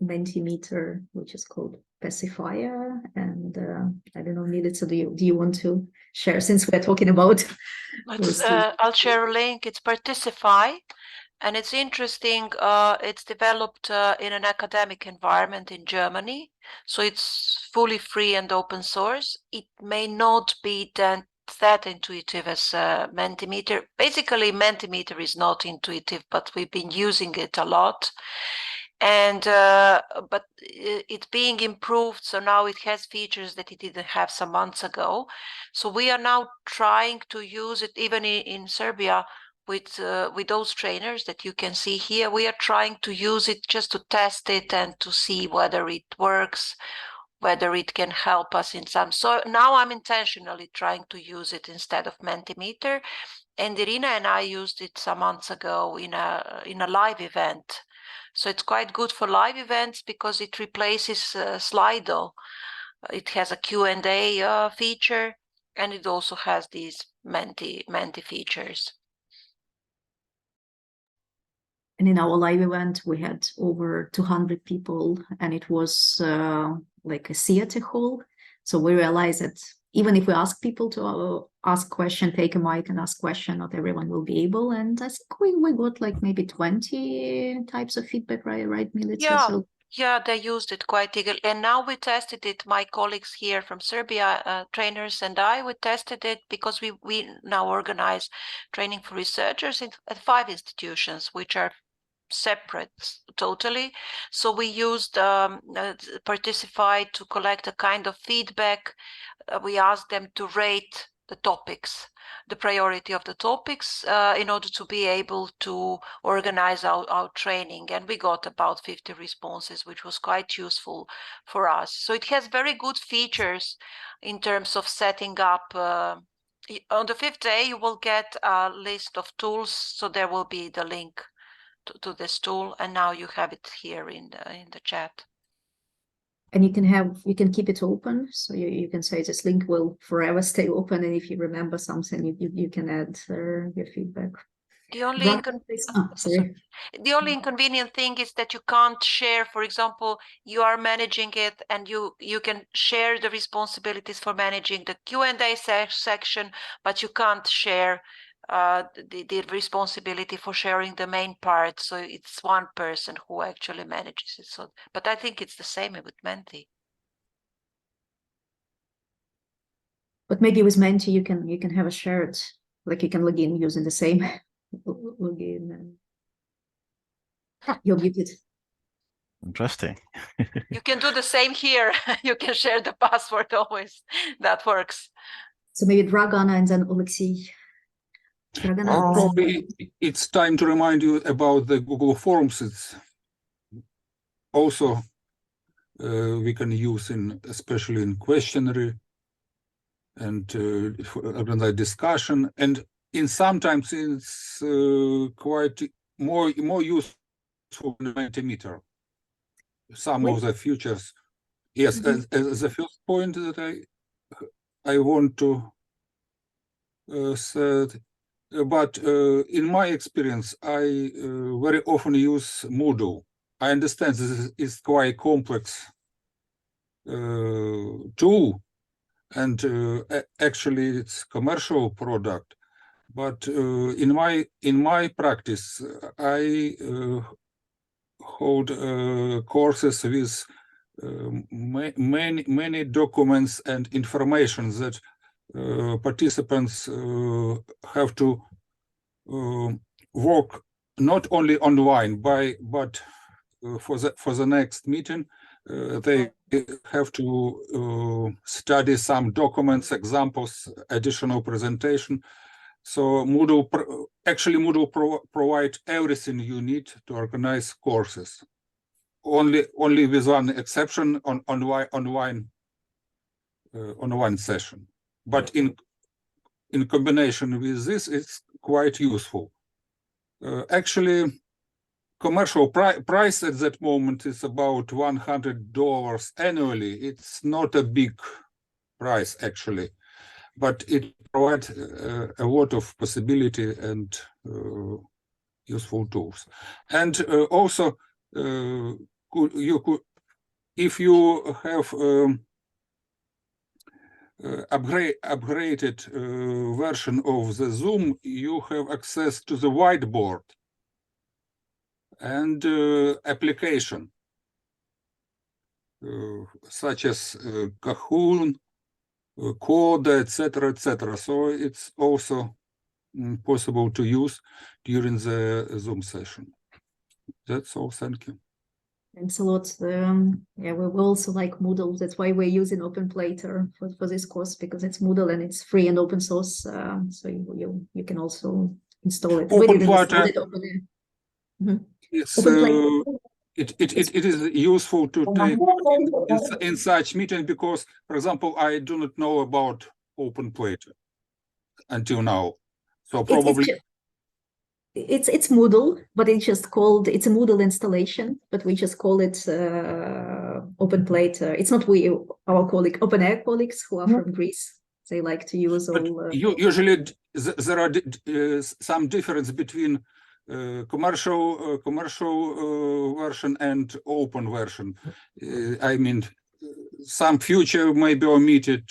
Mentimeter, which is called Pacifier. And I don't know, Milica, do you want to share, since we're talking about I'll share a link. It's Particify, And it's interesting, it's developed in an academic environment in Germany. So it's fully free and open source. It may not be that intuitive as Mentimeter. Basically, Mentimeter is not intuitive, but we've been using it a lot. And but it's being improved, so now it has features that it didn't have some months ago. So we are now trying to use it even in Serbia with those trainers that you can see here. We are trying to use it just to test it and to see whether it works, whether it can help us in some. So now I'm intentionally trying to use it instead of Mentimeter. And Irina and I used it some months ago in a live event. So it's quite good for live events because it replaces Slido. It has a Q&A feature, and it also has these Menti features. And in our live event, we had over 200 people, and it was like a theater hall. So we realized that even if we ask people to ask question, take a mic and ask question, not everyone will be able. And I think we got like maybe 20 types of feedback, right, Milica? Yeah. So yeah, they used it quite eagerly. And now we tested it, my colleagues here from Serbia, trainers and we tested it because we now organize training for researchers at 5 institutions, which are separate totally. So we used Participy to collect a kind of feedback. We asked them to rate the topics, the priority of the topics, in order to be able to organize our training. And we got about 50 responses, which was quite useful for us. So it has very good features in terms of setting up. On the 5th day, you will get a list of tools. So there will be the link to this tool, and now you have it here in the chat. And you can keep it open, so you can say this link will forever stay open, and if you remember something, you can add your feedback. The only the only Mm. inconvenient thing is that you can't share. For example, you are managing it, and you can share the responsibilities for managing the Q&A section, but you can't share the responsibility for sharing the main part. So it's one person who actually manages it. So, but I think it's the same with Menti. But maybe with Menti you can have a shared, like you can log in using the same login. You're muted. Interesting. You can do the same here. You can share the password always. That works. So maybe Dragana and then Alexei. Dragana. Probably it's time to remind you about the Google Forms. It's also we can use especially in questionnaire and for organized discussion, and sometimes it's quite more useful in Mentimeter. Some of the features. Yes, as the first point that I want to say, but in my experience, I very often use Moodle. I understand this is quite complex tool, and actually it's commercial product. But in my practice, I hold courses with many documents and information that participants have to work not only online but for the next meeting they have to study some documents, examples, additional presentation. So Moodle provides everything you need to organize courses. Only with one exception on one session, but in combination with this, it's quite useful. Actually, commercial price at that moment is about $100 annually. It's not a big price actually, but it provides a lot of possibility and useful tools. And also, you could, if you have upgraded version of the Zoom, you have access to the whiteboard. and application, such as Kahoot, Coda, etc., etc. So it's also possible to use during the Zoom session. That's all. Thank you. Thanks a lot. Yeah, we also like Moodle. That's why we're using OpenPlater for this course, because it's Moodle and it's free and open source. So you can also install it. OpenPlater. Mm-hmm. It is useful to take in such meeting, because, for example, I do not know about OpenPlater until now. So probably it's Moodle, but it's a Moodle installation, but we just call it OpenPlater. It's not our OpenAir colleagues who are from Greece. They like to use all. Usually there are some difference between commercial version and open version. I mean, some feature may be omitted,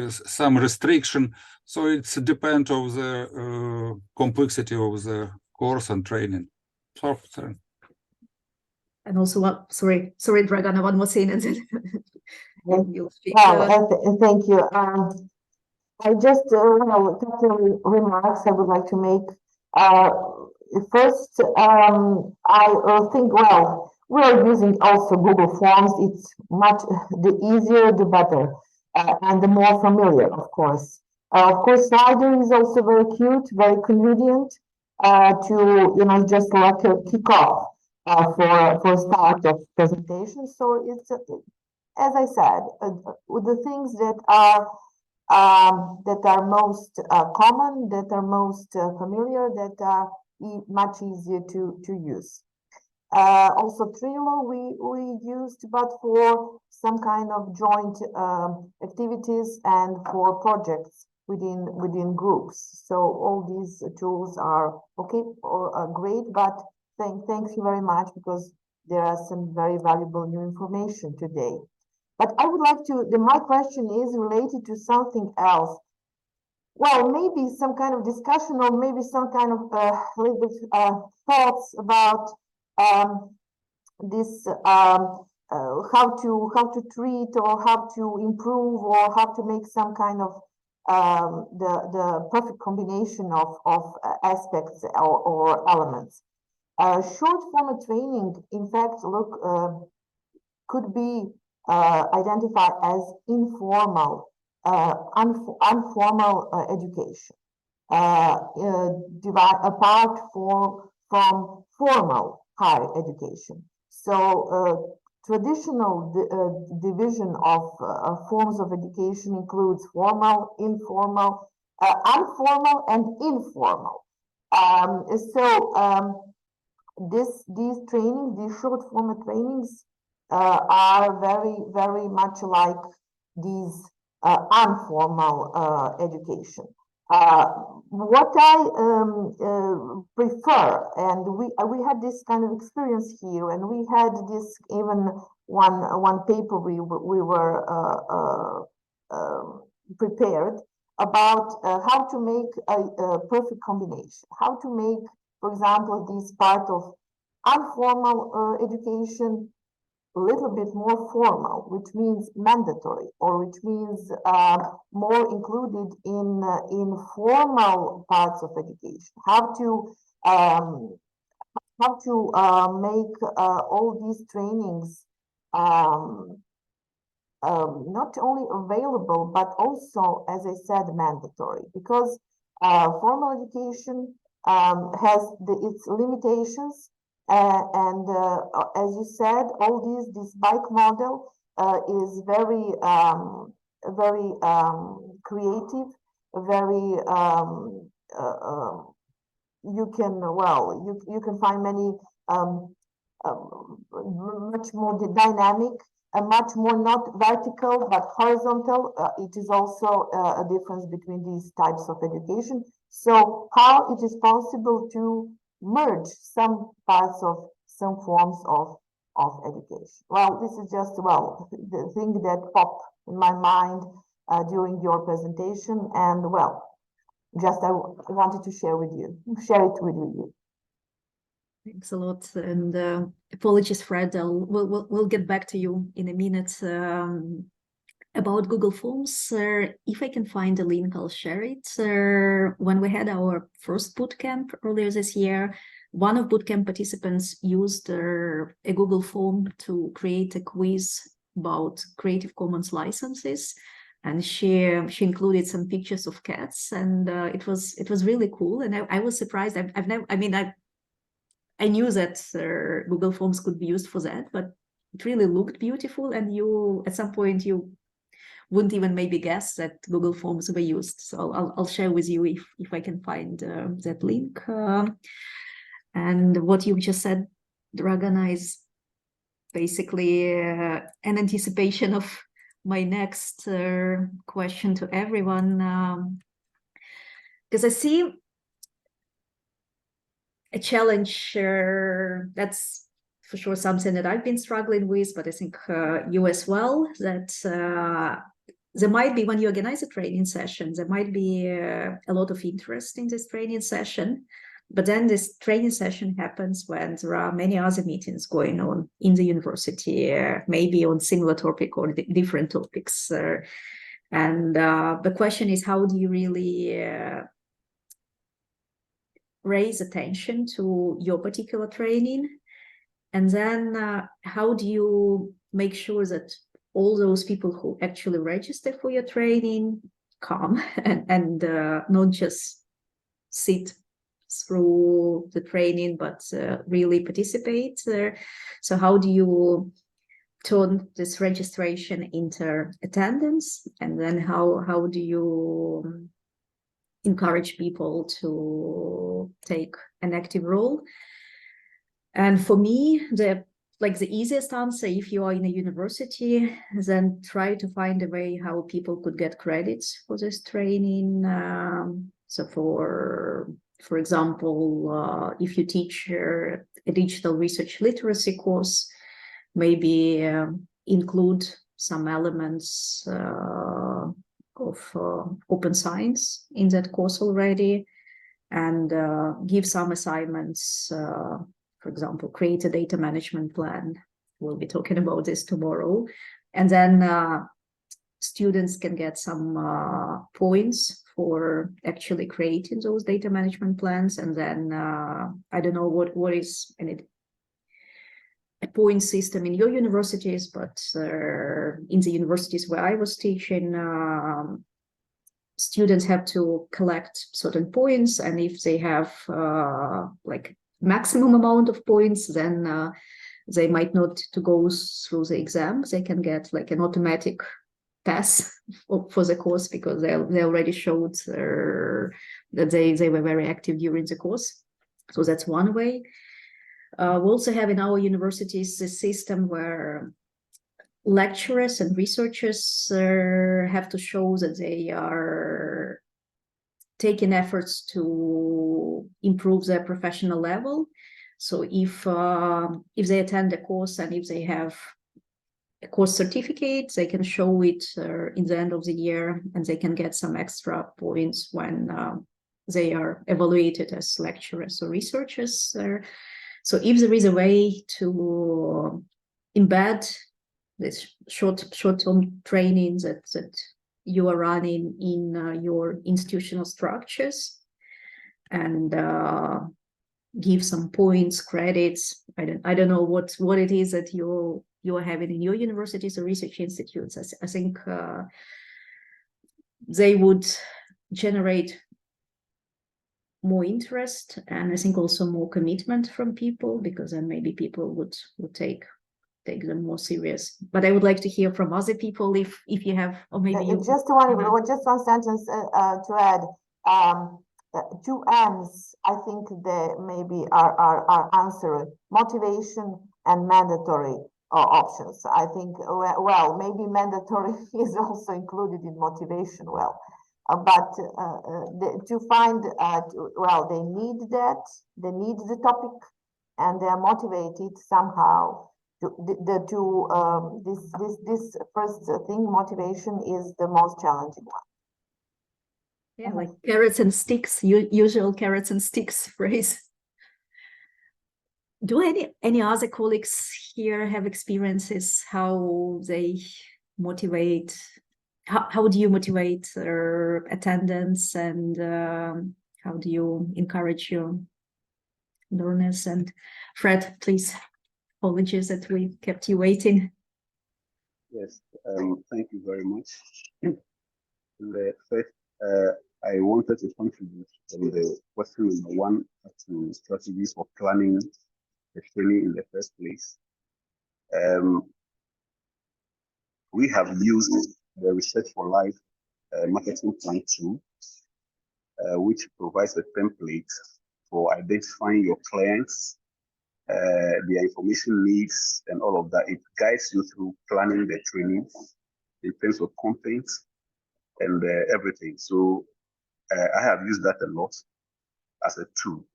some restriction. So it's depend of the complexity of the course and training. Sorry. And also, sorry, Dragana, one more thing, and then you'll speak. Thank you. I just, a couple of remarks I would like to make. First, I think, well, we are using also Google Forms. It's much, the easier, the better, and the more familiar, of course. Of course, Slido is also very cute, very convenient to, just like a kickoff for start of presentation. So it's, as I said, with the things that are most common, that are most familiar, that are much easier to use. Also Trello we used, but for some kind of joint activities and for projects within groups. So all these tools are okay or great, but thank you very much, because there are some very valuable new information today. But I would like to, my question is related to something else. Well, maybe some kind of discussion, or maybe some kind of little bit thoughts about this, how to treat, or how to improve, or how to make some kind of the perfect combination of aspects or elements. Short format training, in fact, could be identified as informal, informal education, apart from formal higher education. So traditional division of forms of education includes formal, informal, unformal, and informal. These trainings, these short format trainings, are very much like these informal education. What I prefer, and we had this kind of experience here, and we had this even one paper we were prepared about how to make a perfect combination, how to make, for example, this part of informal education a little bit more formal, which means mandatory, or which means more included in formal parts of education. How to make all these trainings not only available, but also, as I said, mandatory, because formal education has its limitations. And as you said, all this bike model is very creative, very you can find many much more dynamic, much more not vertical but horizontal. It is also a difference between these types of education. So how it is possible to merge some parts of some forms of education? Well, this is just, well, the thing that popped in my mind during your presentation, and well, just I wanted to share it with you. Thanks a lot. And apologies, Fred. We'll get back to you in a minute. About Google Forms, if I can find a link, I'll share it. When we had our first bootcamp earlier this year, one of bootcamp participants used a Google form to create a quiz about Creative Commons licenses, and she included some pictures of cats, and it was really cool. And I was surprised. I knew that Google Forms could be used for that, but it really looked beautiful. And you, at some point, you wouldn't even maybe guess that Google Forms were used. So I'll share with you if I can find that link. And what you just said, Dragana, is basically an anticipation of my next question to everyone. Because I see a challenge that's for sure something that I've been struggling with, but I think you as well, that there might be, when you organize a training session, there might be a lot of interest in this training session, but then this training session happens when there are many other meetings going on in the university, maybe on similar topic or different topics. And the question is, how do you really raise attention to your particular training? And then how do you make sure that all those people who actually register for your training come and not just sit through the training, but really participate? So how do you turn this registration into attendance? And then how do you encourage people to take an active role? And for me, the easiest answer, if you are in a university, then try to find a way how people could get credits for this training. So for example, if you teach a digital research literacy course, maybe include some elements of open science in that course already, and give some assignments. For example, create a data management plan. We'll be talking about this tomorrow. And then students can get some points for actually creating those data management plans. And then I don't know what is a point system in your universities, but in the universities where I was teaching, students have to collect certain points, and if they have maximum amount of points, then they might not to go through the exam. They can get an automatic pass for the course because they already showed that they were very active during the course. So that's one way. We also have in our universities a system where lecturers and researchers have to show that they are taking efforts to improve their professional level. So if they attend a course and if they have a course certificate, they can show it in the end of the year, and they can get some extra points when they are evaluated as lecturers or researchers. So if there is a way to embed this short-term training that you are running in your institutional structures, and give some points, credits. I don't know what it is that you are having in your universities or research institutes. I think they would generate more interest, and I think also more commitment from people, because then maybe people would take them more serious. But I would like to hear from other people if you have, or maybe you just one sentence to add. Two M's, I think they maybe are answered: motivation and mandatory options. I think, well, maybe mandatory is also included in motivation. Well, but to find, well, they need that, they need the topic, and they are motivated somehow. This first thing, motivation, is the most challenging one. Yeah, like carrots and sticks, usual carrots and sticks phrase. Do any other colleagues here have experiences how they motivate? How do you motivate attendance, and how do you encourage your learners? And Fred, please, apologies that we kept you waiting. Yes, thank you very much. First, I wanted to contribute on the question number one to strategies for planning the training in the first place. We have used the Research for Life marketing plan tool, which provides a template for identifying your clients, their information needs, and all of that. It guides you through planning the training in terms of content and everything. So I have used that a lot as a tool.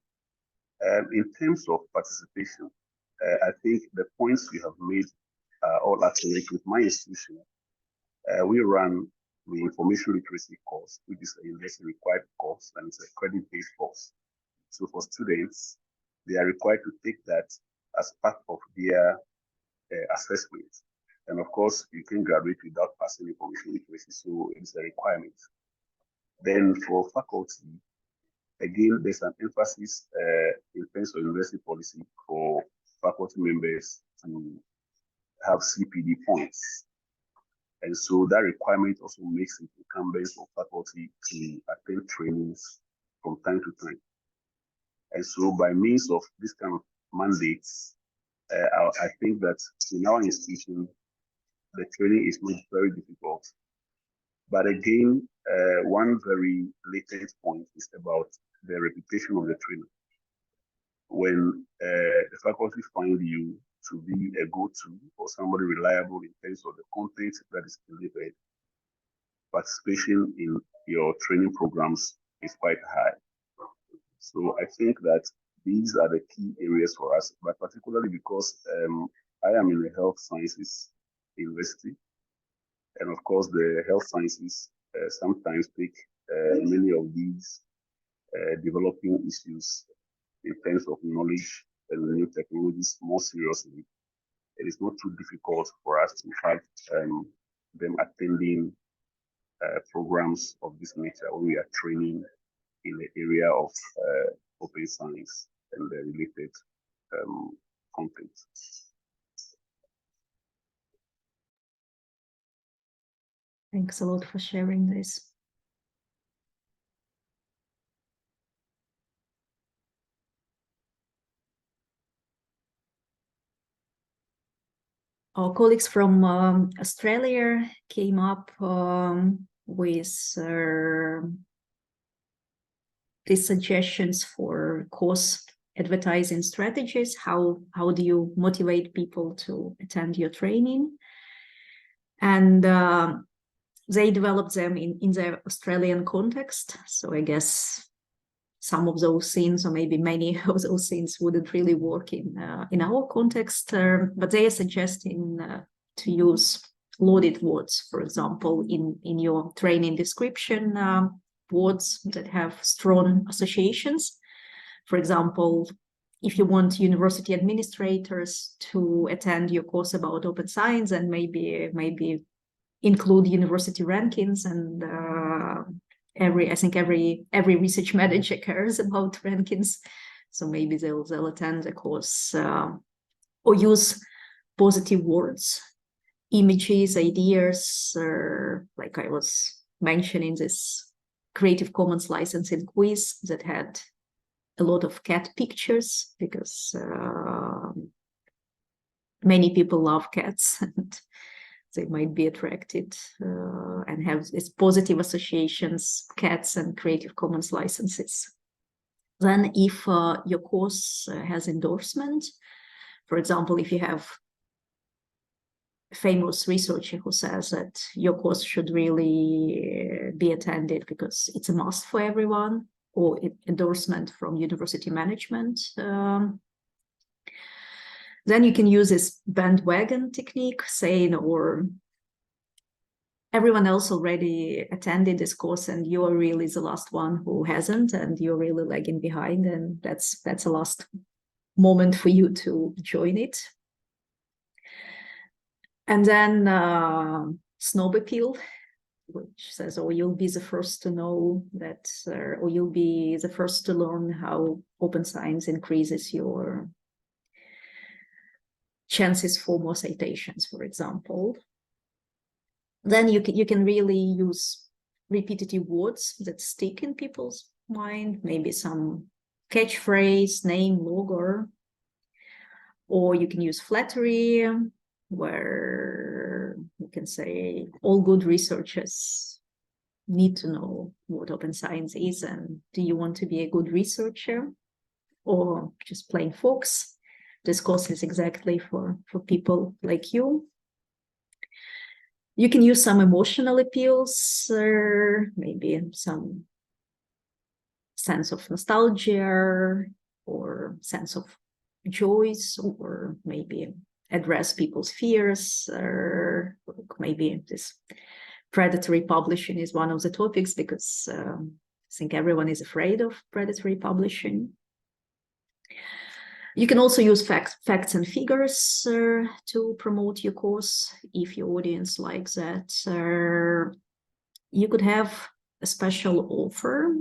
In terms of participation, I think the points you have made are all accurate. With my institution, we run the information literacy course, which is a university required course, and it's a credit-based course. So for students, they are required to take that as part of their assessment. And of course, you can graduate without passing information literacy, so it's a requirement. Then for faculty, again, there's an emphasis in terms of university policy for faculty members to have CPD points. And so that requirement also makes it incumbent for faculty to attend trainings from time to time. And so by means of this kind of mandates, I think that in our institution, the training is not very difficult. But again, one very latent point is about the reputation of the trainer. When the faculty find you to be a go-to or somebody reliable in terms of the content that is delivered, participation in your training programs is quite high. So I think that these are the key areas for us, but particularly because I am in the health sciences university. And of course, the health sciences sometimes take many of these developing issues in terms of knowledge and new technologies more seriously. It is not too difficult for us to have them attending programs of this nature when we are training in the area of open science and the related content. Thanks a lot for sharing this. Our colleagues from Australia came up with these suggestions for course advertising strategies. How do you motivate people to attend your training? And they developed them in the Australian context. So I guess some of those things, or maybe many of those things, wouldn't really work in our context. But they are suggesting to use loaded words, for example, in your training description, words that have strong associations. For example, if you want university administrators to attend your course about open science, and maybe include university rankings, and I think every research manager cares about rankings, so maybe they'll attend the course, or use positive words, images, ideas, like I was mentioning this Creative Commons licensing quiz that had a lot of cat pictures, because many people love cats and they might be attracted and have these positive associations, cats and Creative Commons licenses. Then if your course has endorsement, for example, if you have a famous researcher who says that your course should really be attended because it's a must for everyone, or endorsement from university management, then you can use this bandwagon technique, saying, or everyone else already attended this course and you're really the last one who hasn't, and you're really lagging behind, and that's a last moment for you to join it. And then snob appeal, which says, oh, you'll be the first to know that, or you'll be the first to learn how open science increases your chances for more citations, for example. Then you can really use repetitive words that stick in people's mind, maybe some catchphrase, name, logo, or you can use flattery, where you can say all good researchers need to know what open science is, and do you want to be a good researcher or just plain folks? This course is exactly for people like you. You can use some emotional appeals, maybe some sense of nostalgia or sense of joys, or maybe address people's fears, or maybe this predatory publishing is one of the topics, because I think everyone is afraid of predatory publishing. You can also use facts and figures to promote your course if your audience likes that. You could have a special offer.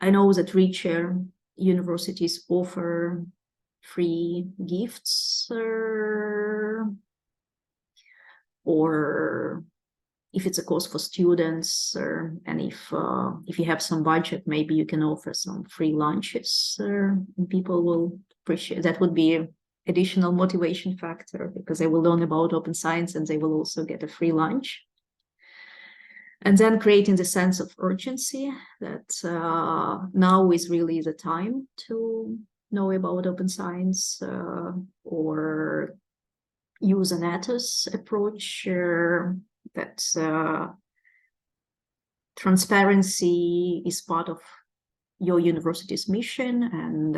I know that richer universities offer free gifts, or if it's a course for students, and if you have some budget, maybe you can offer some free lunches, and people will appreciate that. Would be an additional motivation factor, because they will learn about open science and they will also get a free lunch. And then creating the sense of urgency that now is really the time to know about open science, or use an ethos approach, that transparency is part of your university's mission, and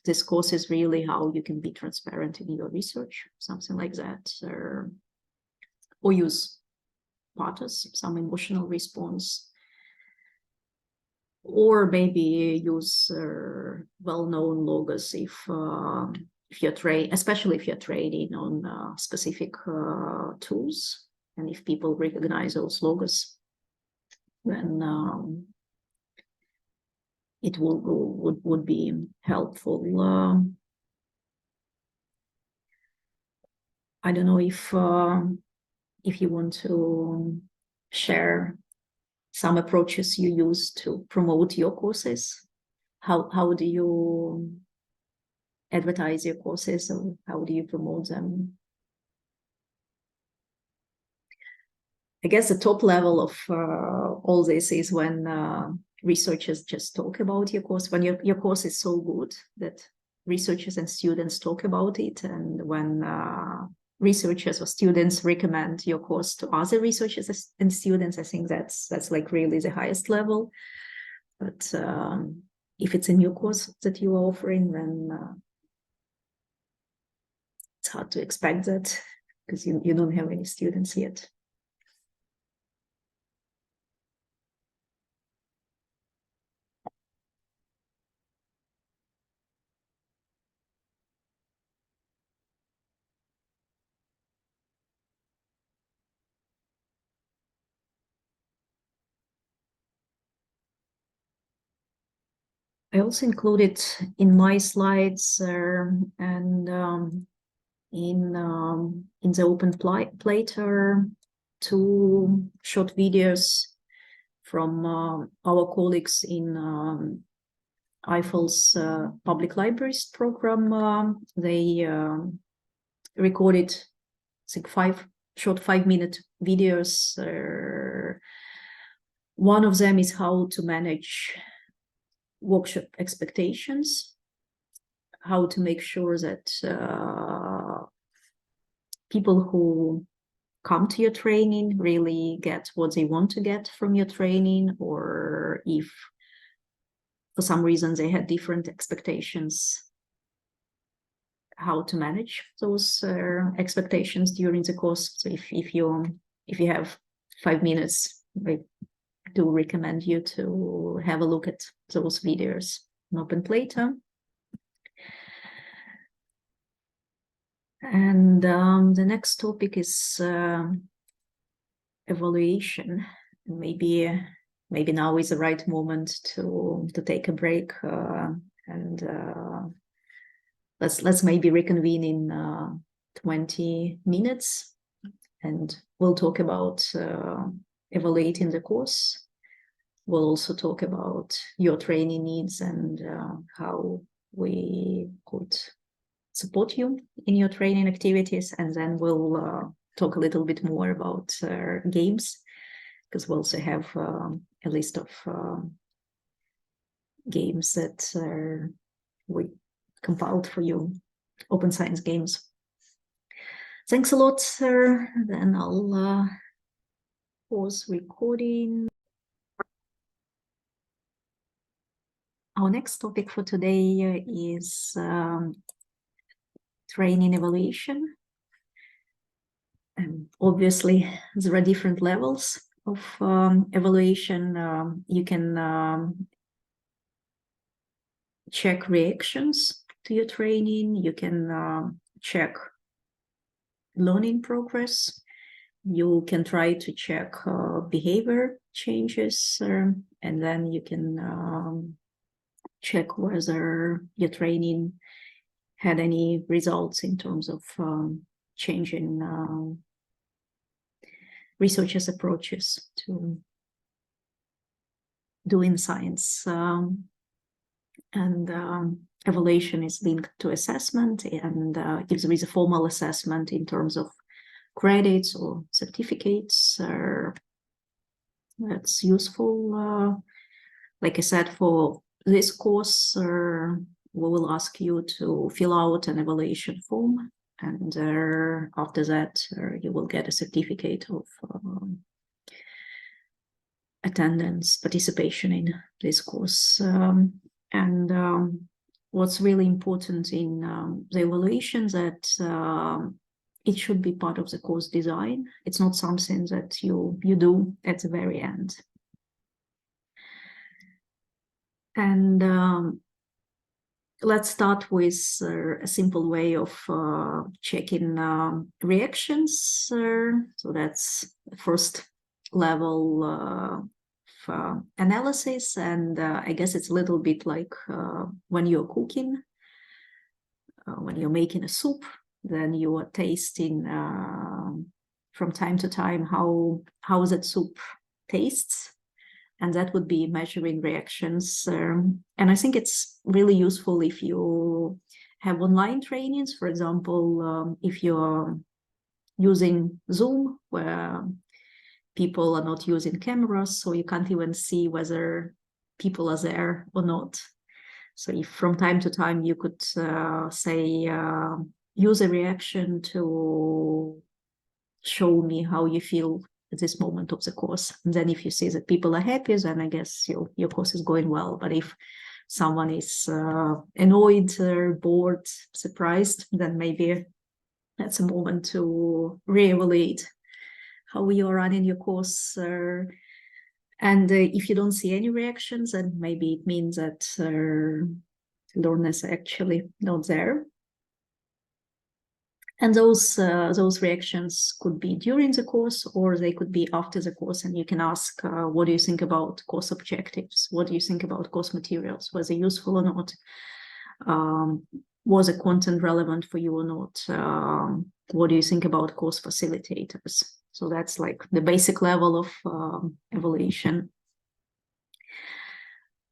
this course is really how you can be transparent in your research, something like that, or use pathos, some emotional response, or maybe use well-known logos if you're especially if you're trading on specific tools, and if people recognize those logos, then it would be helpful. I don't know if you want to share some approaches you use to promote your courses. How do you advertise your courses, or how do you promote them? I guess the top level of all this is when researchers just talk about your course, when your course is so good that researchers and students talk about it, and when researchers or students recommend your course to other researchers and students. I think that's like really the highest level. But if it's a new course that you are offering, then it's hard to expect that, because you don't have any students yet. I also included in my slides and in the open Plater 2 short videos from our colleagues in EIFL's public libraries program. They recorded, I think, 5 short 5-minute videos. One of them is how to manage workshop expectations, how to make sure that people who come to your training really get what they want to get from your training, or if for some reason they had different expectations, how to manage those expectations during the course. So if you have 5 minutes, like do recommend you to have a look at those videos on OpenPlater. And the next topic is evaluation. Maybe now is the right moment to take a break and let's maybe reconvene in 20 minutes, and we'll talk about evaluating the course. We'll also talk about your training needs and how we could support you in your training activities, and then we'll talk a little bit more about games, because we also have a list of games that we compiled for you, open science games. Thanks a lot, sir. Then I'll pause recording. Our next topic for today is training evaluation. And obviously, there are different levels of evaluation. You can check reactions to your training. You can check learning progress. You can try to check behavior changes, and then you can check whether your training had any results in terms of changing researchers' approaches to doing science. And evaluation is linked to assessment, and if there is a formal assessment in terms of credits or certificates, that's useful. Like I said, for this course, we will ask you to fill out an evaluation form, and after that, you will get a certificate of attendance, participation in this course. And what's really important in the evaluation that it should be part of the course design. It's not something that you do at the very end. And let's start with a simple way of checking reactions. So that's the first level of analysis, and I guess it's a little bit like when you're cooking, when you're making a soup, then you are tasting from time to time how that soup tastes, and that would be measuring reactions. And I think it's really useful if you have online trainings. For example, if you're using Zoom, where people are not using cameras, so you can't even see whether people are there or not. So if from time to time you could say, use a reaction to show me how you feel at this moment of the course. And then if you see that people are happy, then I guess your course is going well. But if someone is annoyed, bored, surprised, then maybe that's a moment to reevaluate how you're running your course. And if you don't see any reactions, then maybe it means that learners are actually not there. And those reactions could be during the course, or they could be after the course. And you can ask, what do you think about course objectives? What do you think about course materials? Was it useful or not? Was the content relevant for you or not? What do you think about course facilitators? So that's like the basic level of evaluation.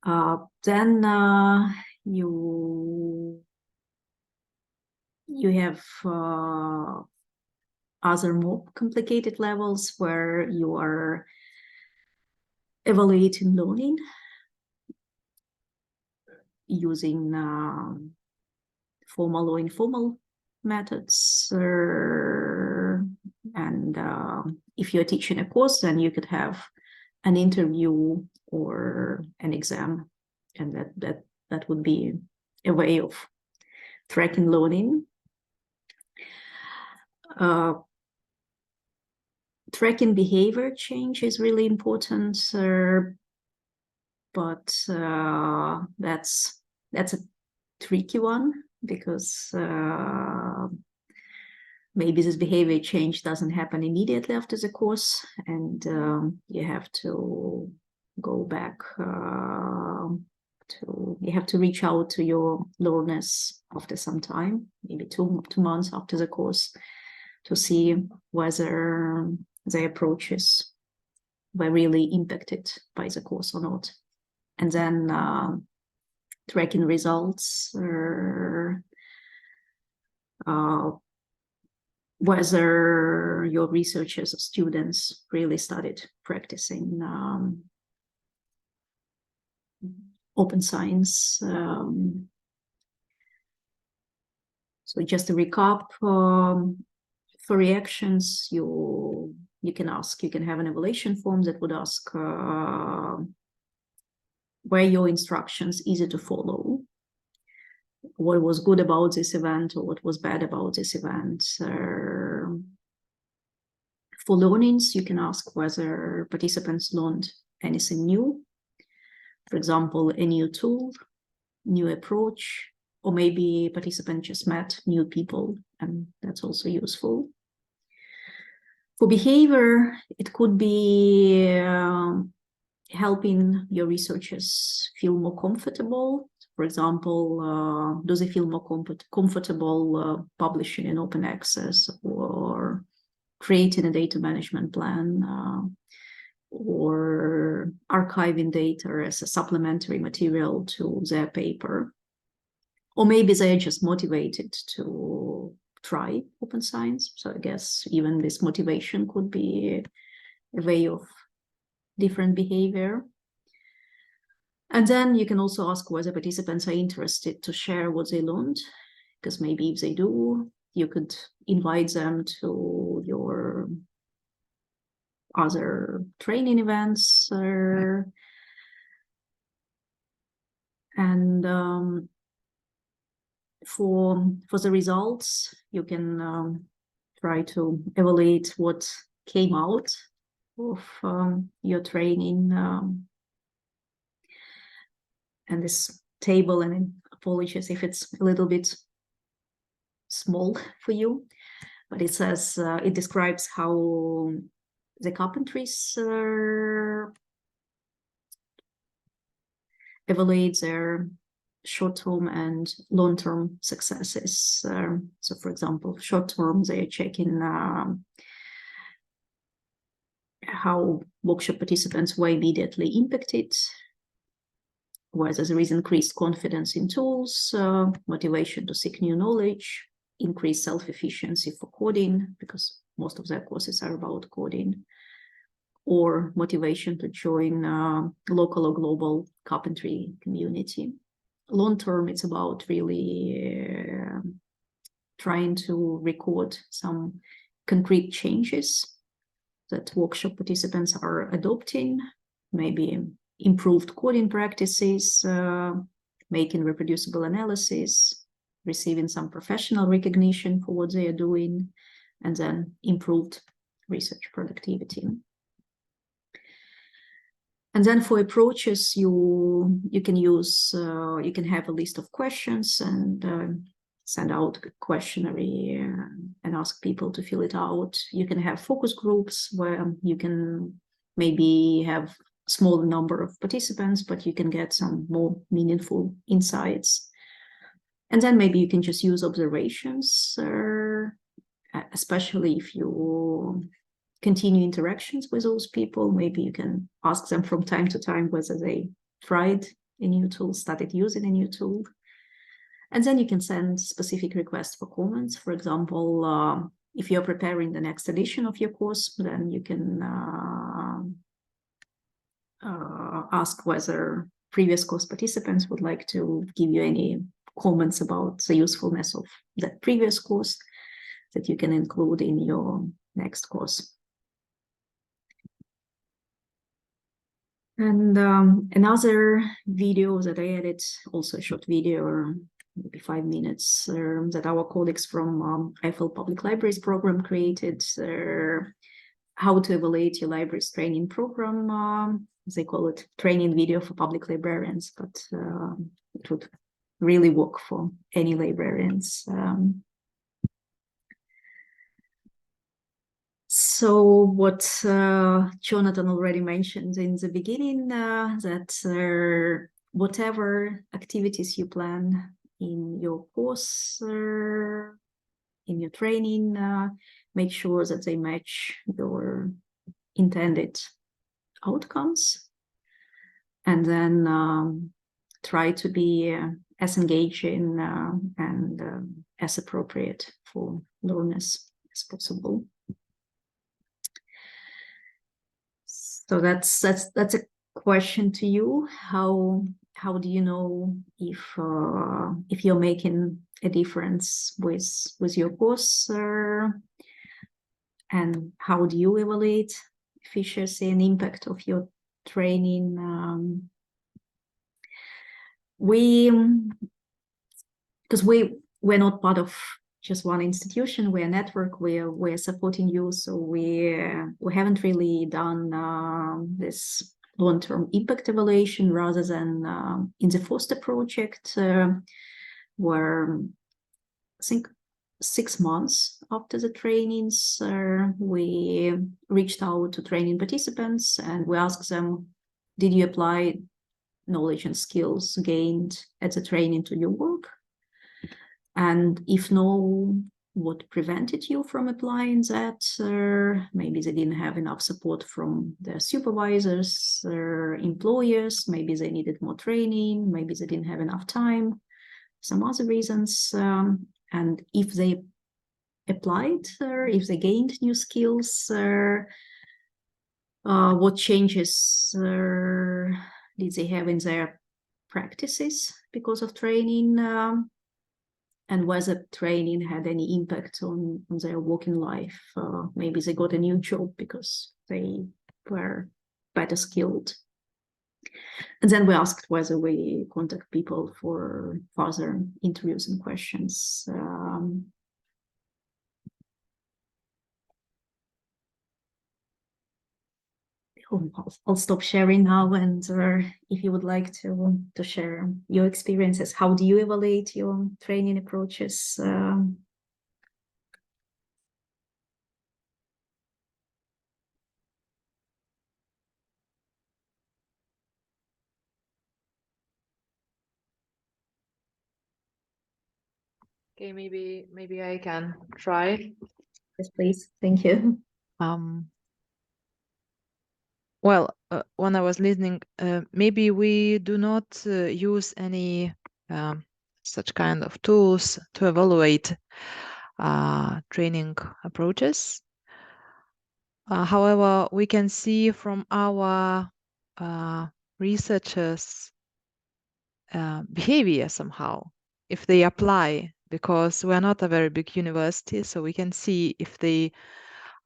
Then you have other more complicated levels where you are evaluating learning using formal or informal methods. And if you're teaching a course, then you could have an interview or an exam, and that would be a way of tracking learning. Tracking behavior change is really important, but that's a tricky one, because maybe this behavior change doesn't happen immediately after the course, and you have to go back you have to reach out to your learners after some time, maybe two months after the course, to see whether their approaches were really impacted by the course or not. And then tracking results, whether your researchers or students really started practicing open science. So just to recap, for reactions, you can have an evaluation form that would ask were your instructions easy to follow, what was good about this event or what was bad about this event. For learnings, you can ask whether participants learned anything new. For example, a new tool, new approach, or maybe participants just met new people, and that's also useful. For behavior, it could be helping your researchers feel more comfortable. For example, do they feel more comfortable publishing in open access, or creating a data management plan, or archiving data as a supplementary material to their paper? Or maybe they're just motivated to try open science. So I guess even this motivation could be a way of different behavior. And then you can also ask whether participants are interested to share what they learned, because maybe if they do, you could invite them to your other training events. And for the results, you can try to evaluate what came out of your training. And this table, and apologies if it's a little bit small for you, but it says, it describes how the carpentries evaluate their short-term and long-term successes. So for example, short-term, they're checking how workshop participants were immediately impacted, whether there is increased confidence in tools, motivation to seek new knowledge, increased self-efficiency for coding, because most of their courses are about coding, or motivation to join local or global carpentry community. Long-term, it's about really trying to record some concrete changes that workshop participants are adopting, maybe improved coding practices, making reproducible analysis, receiving some professional recognition for what they are doing, and then improved research productivity. And then for approaches, you can use, you can have a list of questions and send out a questionnaire and ask people to fill it out. You can have focus groups where you can maybe have smaller number of participants, but you can get some more meaningful insights. And then maybe you can just use observations, especially if you continue interactions with those people. Maybe you can ask them from time to time whether they tried a new tool, started using a new tool. And then you can send specific requests for comments. For example, if you're preparing the next edition of your course, then you can ask whether previous course participants would like to give you any comments about the usefulness of that previous course that you can include in your next course. And another video that I added, also a short video, or maybe 5 minutes, that our colleagues from EIFL Public Libraries program created how to evaluate your library's training program. They call it training video for public librarians, but it would really work for any librarians. So what Jonathan already mentioned in the beginning, that whatever activities you plan in your course, in your training, make sure that they match your intended outcomes, and then try to be as engaging and as appropriate for learners as possible. So that's a question to you. How do you know if you're making a difference with your course, and how do you evaluate efficiency and impact of your training? Because we're not part of just one institution, we're a network, we're supporting you, so we haven't really done this long-term impact evaluation, rather than in the Foster project, where I think 6 months after the trainings, we reached out to training participants and we asked them, did you apply knowledge and skills gained at the training to your work? And if no, what prevented you from applying that? Maybe they didn't have enough support from their supervisors, their employers, maybe they needed more training, maybe they didn't have enough time, some other reasons. And if they applied, if they gained new skills, what changes did they have in their practices because of training? And whether training had any impact on their working life. Maybe they got a new job because they were better skilled. And then we asked whether we contact people for further interviews and questions. I'll stop sharing now, and if you would like to share your experiences, how do you evaluate your training approaches? Okay, maybe I can try. Yes, please. Thank you. Well, when I was listening, maybe we do not use any such kind of tools to evaluate training approaches. However, we can see from our researchers' behavior somehow, if they apply, because we're not a very big university, so we can see if they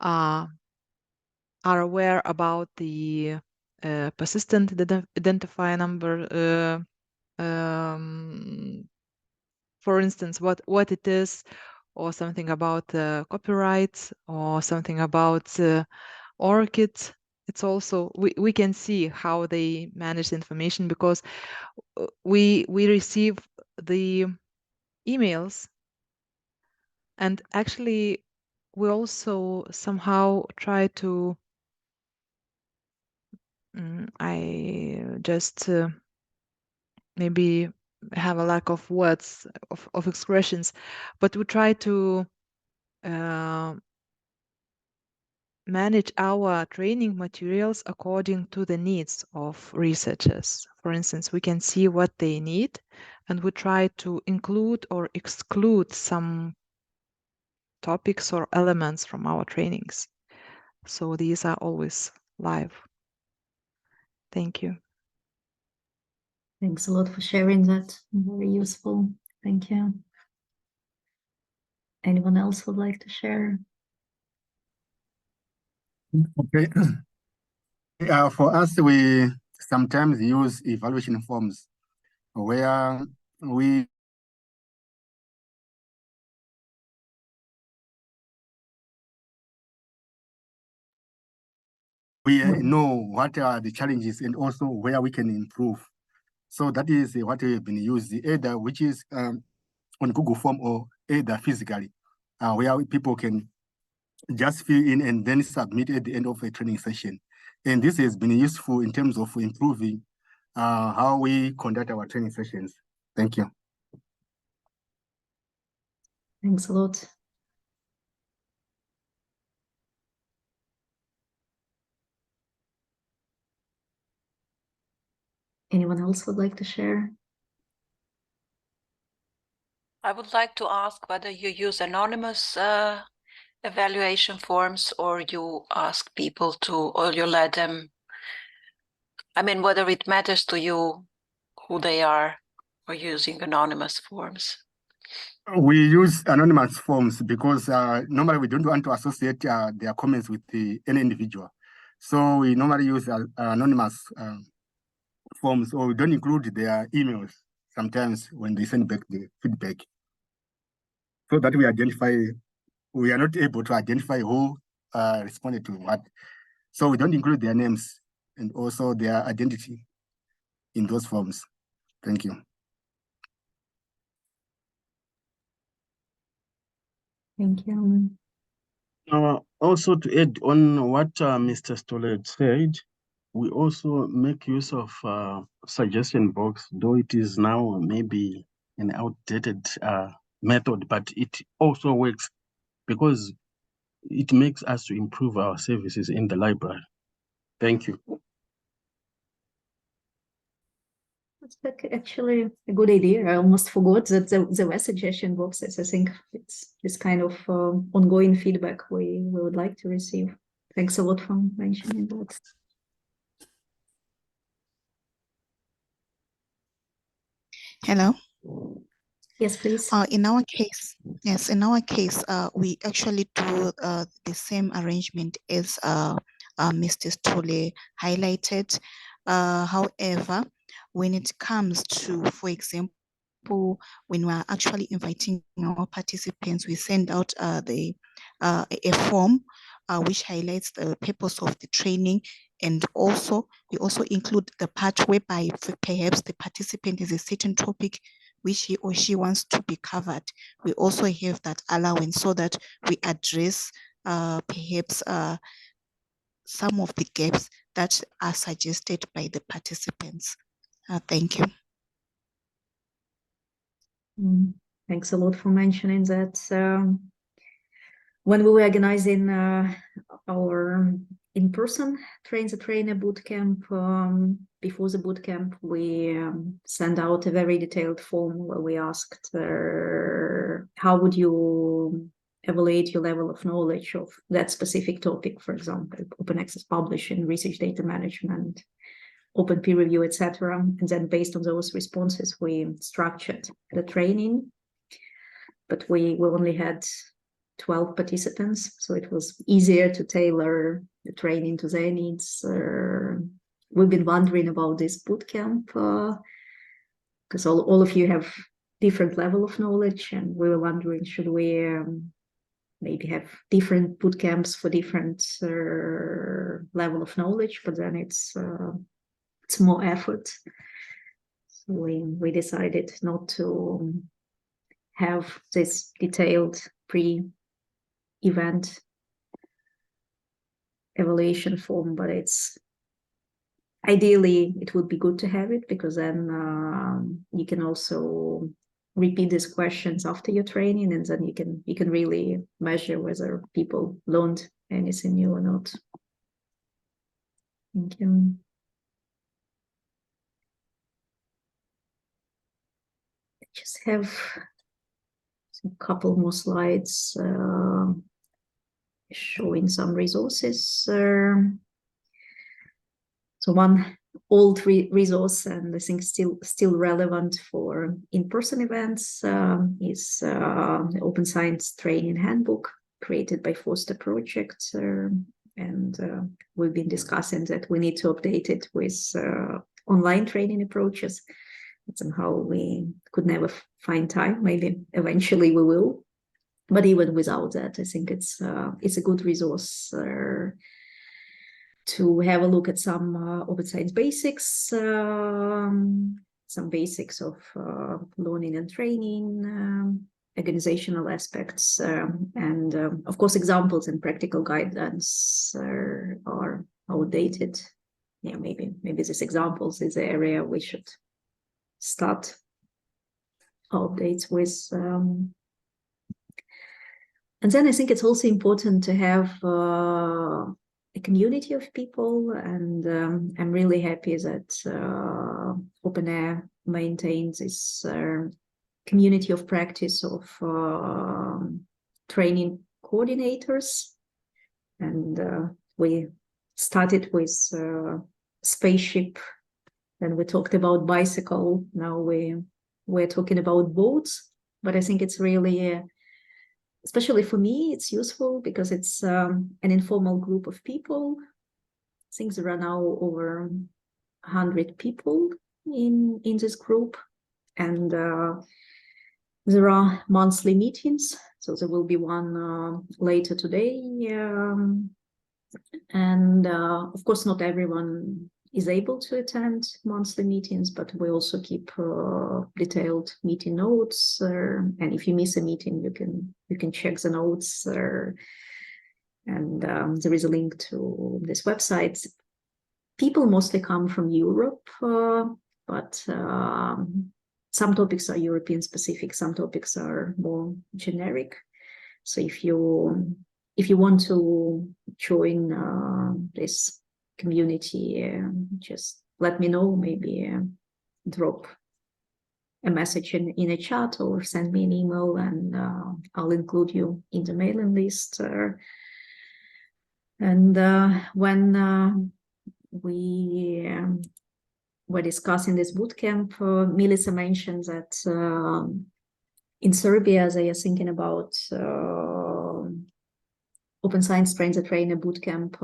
are aware about the persistent identifier number, for instance, what it is, or something about copyright, or something about ORCID. It's also, we can see how they manage the information, because we receive the emails, and actually we also somehow try to I just maybe have a lack of words, of expressions, but we try to manage our training materials according to the needs of researchers. For instance, we can see what they need, and we try to include or exclude some topics or elements from our trainings. So these are always live. Thank you. Thanks a lot for sharing that. Very useful. Thank you. Anyone else would like to share? Okay. For us, we sometimes use evaluation forms where we we know what are the challenges and also where we can improve. So that is what we have been using, either which is on Google Form or either physically, where people can just fill in and then submit at the end of a training session. And this has been useful in terms of improving how we conduct our training sessions. Thank you. Thanks a lot. Anyone else would like to share? I would like to ask whether you use anonymous evaluation forms, or you ask people to, or you let them, I mean, whether it matters to you who they are, or using anonymous forms. We use anonymous forms because normally we don't want to associate their comments with any individual. So we normally use anonymous forms, or we don't include their emails sometimes when they send back the feedback, so that we are not able to identify who responded to what. So we don't include their names and also their identity in those forms. Thank you. Thank you. Also to add on what Mr. Stoller said, we also make use of suggestion box, though it is now maybe an outdated method, but it also works because it makes us to improve our services in the library. Thank you. That's actually a good idea. I almost forgot that there were suggestion boxes. I think it's this kind of ongoing feedback we would like to receive. Thanks a lot for mentioning that. Hello. Yes, please. In our case, we actually do the same arrangement as Mr. Stolle highlighted. However, when it comes to, for example, when we're actually inviting our participants, we send out a form which highlights the purpose of the training, and also we also include the part whereby perhaps the participant has a certain topic which he or she wants to be covered. We also have that allowance so that we address perhaps some of the gaps that are suggested by the participants. Thank you. Thanks a lot for mentioning that. When we were organizing our in-person train-the-trainer bootcamp, before the bootcamp, we sent out a very detailed form where we asked how would you evaluate your level of knowledge of that specific topic, for example, open access publishing, research data management, open peer review, etc. And then based on those responses, we structured the training. But we only had 12 participants, so it was easier to tailor the training to their needs. We've been wondering about this bootcamp because all of you have different level of knowledge, and we were wondering, should we maybe have different bootcamps for different level of knowledge? But then it's more effort. So we decided not to have this detailed pre-event evaluation form, but it's ideally it would be good to have it, because then you can also repeat these questions after your training, and then you can really measure whether people learned anything new or not. Thank you. I just have a couple more slides showing some resources. So one old resource, and I think still relevant for in-person events, is the Open Science Training Handbook created by Foster Project. And we've been discussing that we need to update it with online training approaches. Somehow we could never find time. Maybe eventually we will, but even without that, I think it's a good resource to have a look at some open science basics, some basics of learning and training, organizational aspects, and of course examples and practical guidelines are outdated. Yeah, maybe these examples is the area we should start updates with. And then I think it's also important to have a community of people, and I'm really happy that Open Air maintains this community of practice of training coordinators. And we started with spaceship, then we talked about bicycle, now we're talking about boats. But I think it's really especially for me, it's useful because it's an informal group of people. I think there are now over 100 people in this group, and there are monthly meetings. So there will be one later today, and of course not everyone is able to attend monthly meetings, but we also keep detailed meeting notes. And if you miss a meeting, you can check the notes. And there is a link to this website. People mostly come from Europe, but some topics are European specific, some topics are more generic. So if you want to join this community, just let me know, maybe drop a message in a chat or send me an email, and I'll include you in the mailing list. And when we were discussing this bootcamp, Milica mentioned that in Serbia they are thinking about Open Science Trains a Trainer bootcamp,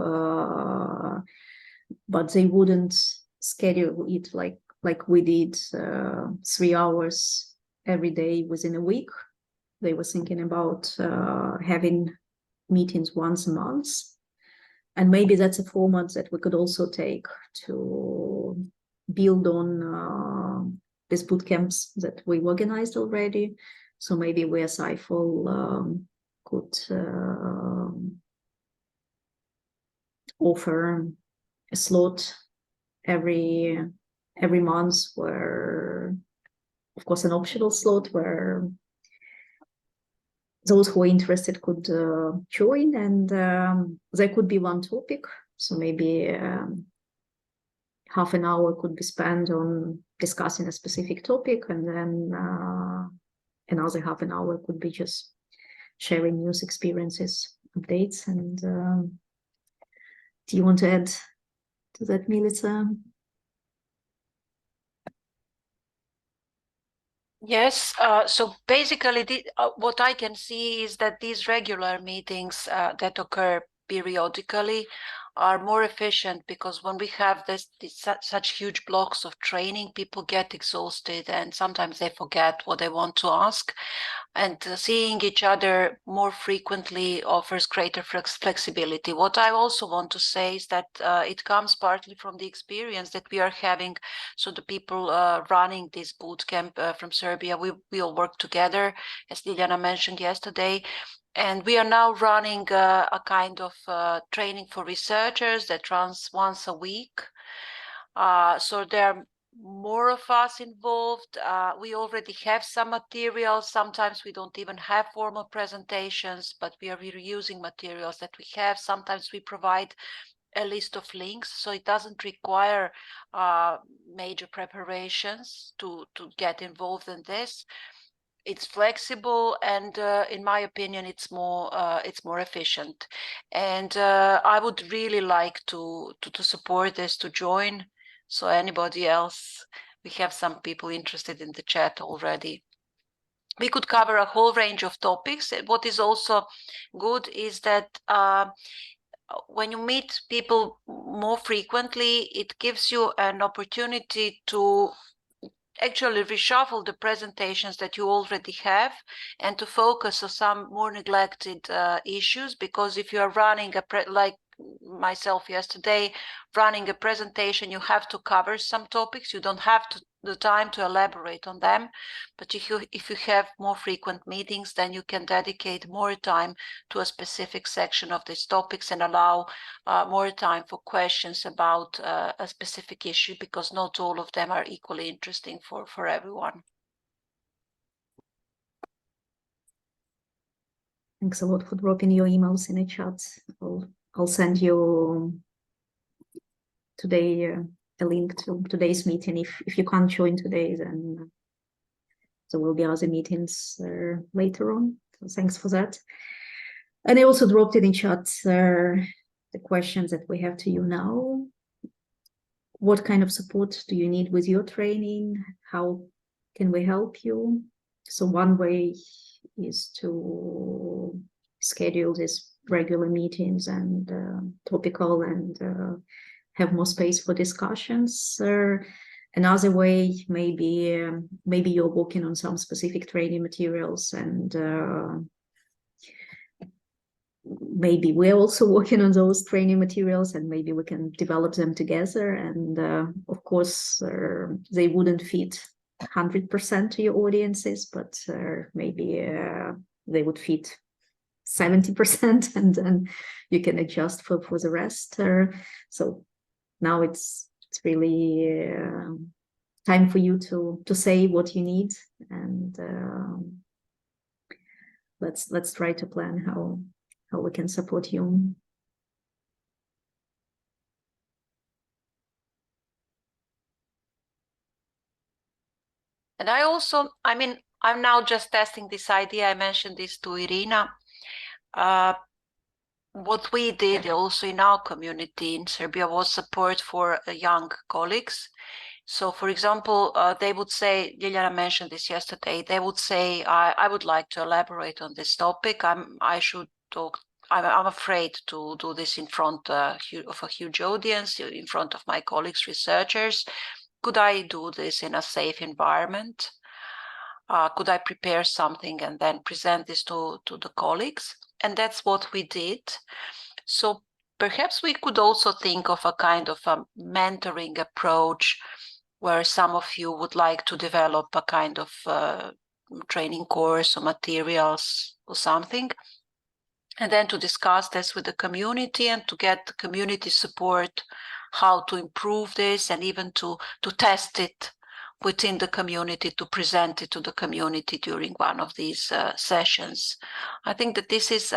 but they wouldn't schedule it like we did, 3 hours every day within a week. They were thinking about having meetings once a month, and maybe that's a format that we could also take to build on these bootcamps that we organized already. So maybe we as EIFL could offer a slot every month, where, of course, an optional slot where those who are interested could join, and there could be one topic. So maybe half an hour could be spent on discussing a specific topic, and then another half an hour could be just sharing news, experiences, updates. And do you want to add to that, Milica? Yes, so basically what I can see is that these regular meetings that occur periodically are more efficient, because when we have such huge blocks of training, people get exhausted and sometimes they forget what they want to ask. And seeing each other more frequently offers greater flexibility. What I also want to say is that it comes partly from the experience that we are having. So the people running this bootcamp from Serbia, we all work together, as Liliana mentioned yesterday. And we are now running a kind of training for researchers that runs once a week. So there are more of us involved. We already have some materials. Sometimes we don't even have formal presentations, but we are reusing materials that we have. Sometimes we provide a list of links, so it doesn't require major preparations to get involved in this. It's flexible, and in my opinion, it's more efficient. And I would really like to support this, to join. So anybody else, we have some people interested in the chat already. We could cover a whole range of topics. What is also good is that when you meet people more frequently, it gives you an opportunity to actually reshuffle the presentations that you already have and to focus on some more neglected issues. Because if you are running myself yesterday, running a presentation, you have to cover some topics. You don't have the time to elaborate on them. But if you have more frequent meetings, then you can dedicate more time to a specific section of these topics and allow more time for questions about a specific issue, because not all of them are equally interesting for everyone. Thanks a lot for dropping your emails in the chat. I'll send you today a link to today's meeting. If you can't join today, then there will be other meetings later on. So thanks for that. And I also dropped it in chat the questions that we have to you now. What kind of support do you need with your training? How can we help you? So one way is to schedule these regular meetings and topical and have more space for discussions. Another way, maybe you're working on some specific training materials, and maybe we're also working on those training materials, and maybe we can develop them together. And of course, they wouldn't fit 100% to your audiences, but maybe they would fit 70%, and then you can adjust for the rest. So now it's really time for you to say what you need, and let's try to plan how we can support you. And I'm now just testing this idea. I mentioned this to Irina. What we did also in our community in Serbia was support for young colleagues. So, for example, they would say, Liliana mentioned this yesterday, they would say, I would like to elaborate on this topic. I'm afraid to do this in front of a huge audience, in front of my colleagues, researchers. Could I do this in a safe environment? Could I prepare something and then present this to the colleagues? And that's what we did. So perhaps we could also think of a kind of a mentoring approach, where some of you would like to develop a kind of training course or materials or something, and then to discuss this with the community and to get the community support, how to improve this, and even to test it within the community, to present it to the community during one of these sessions. I think that this is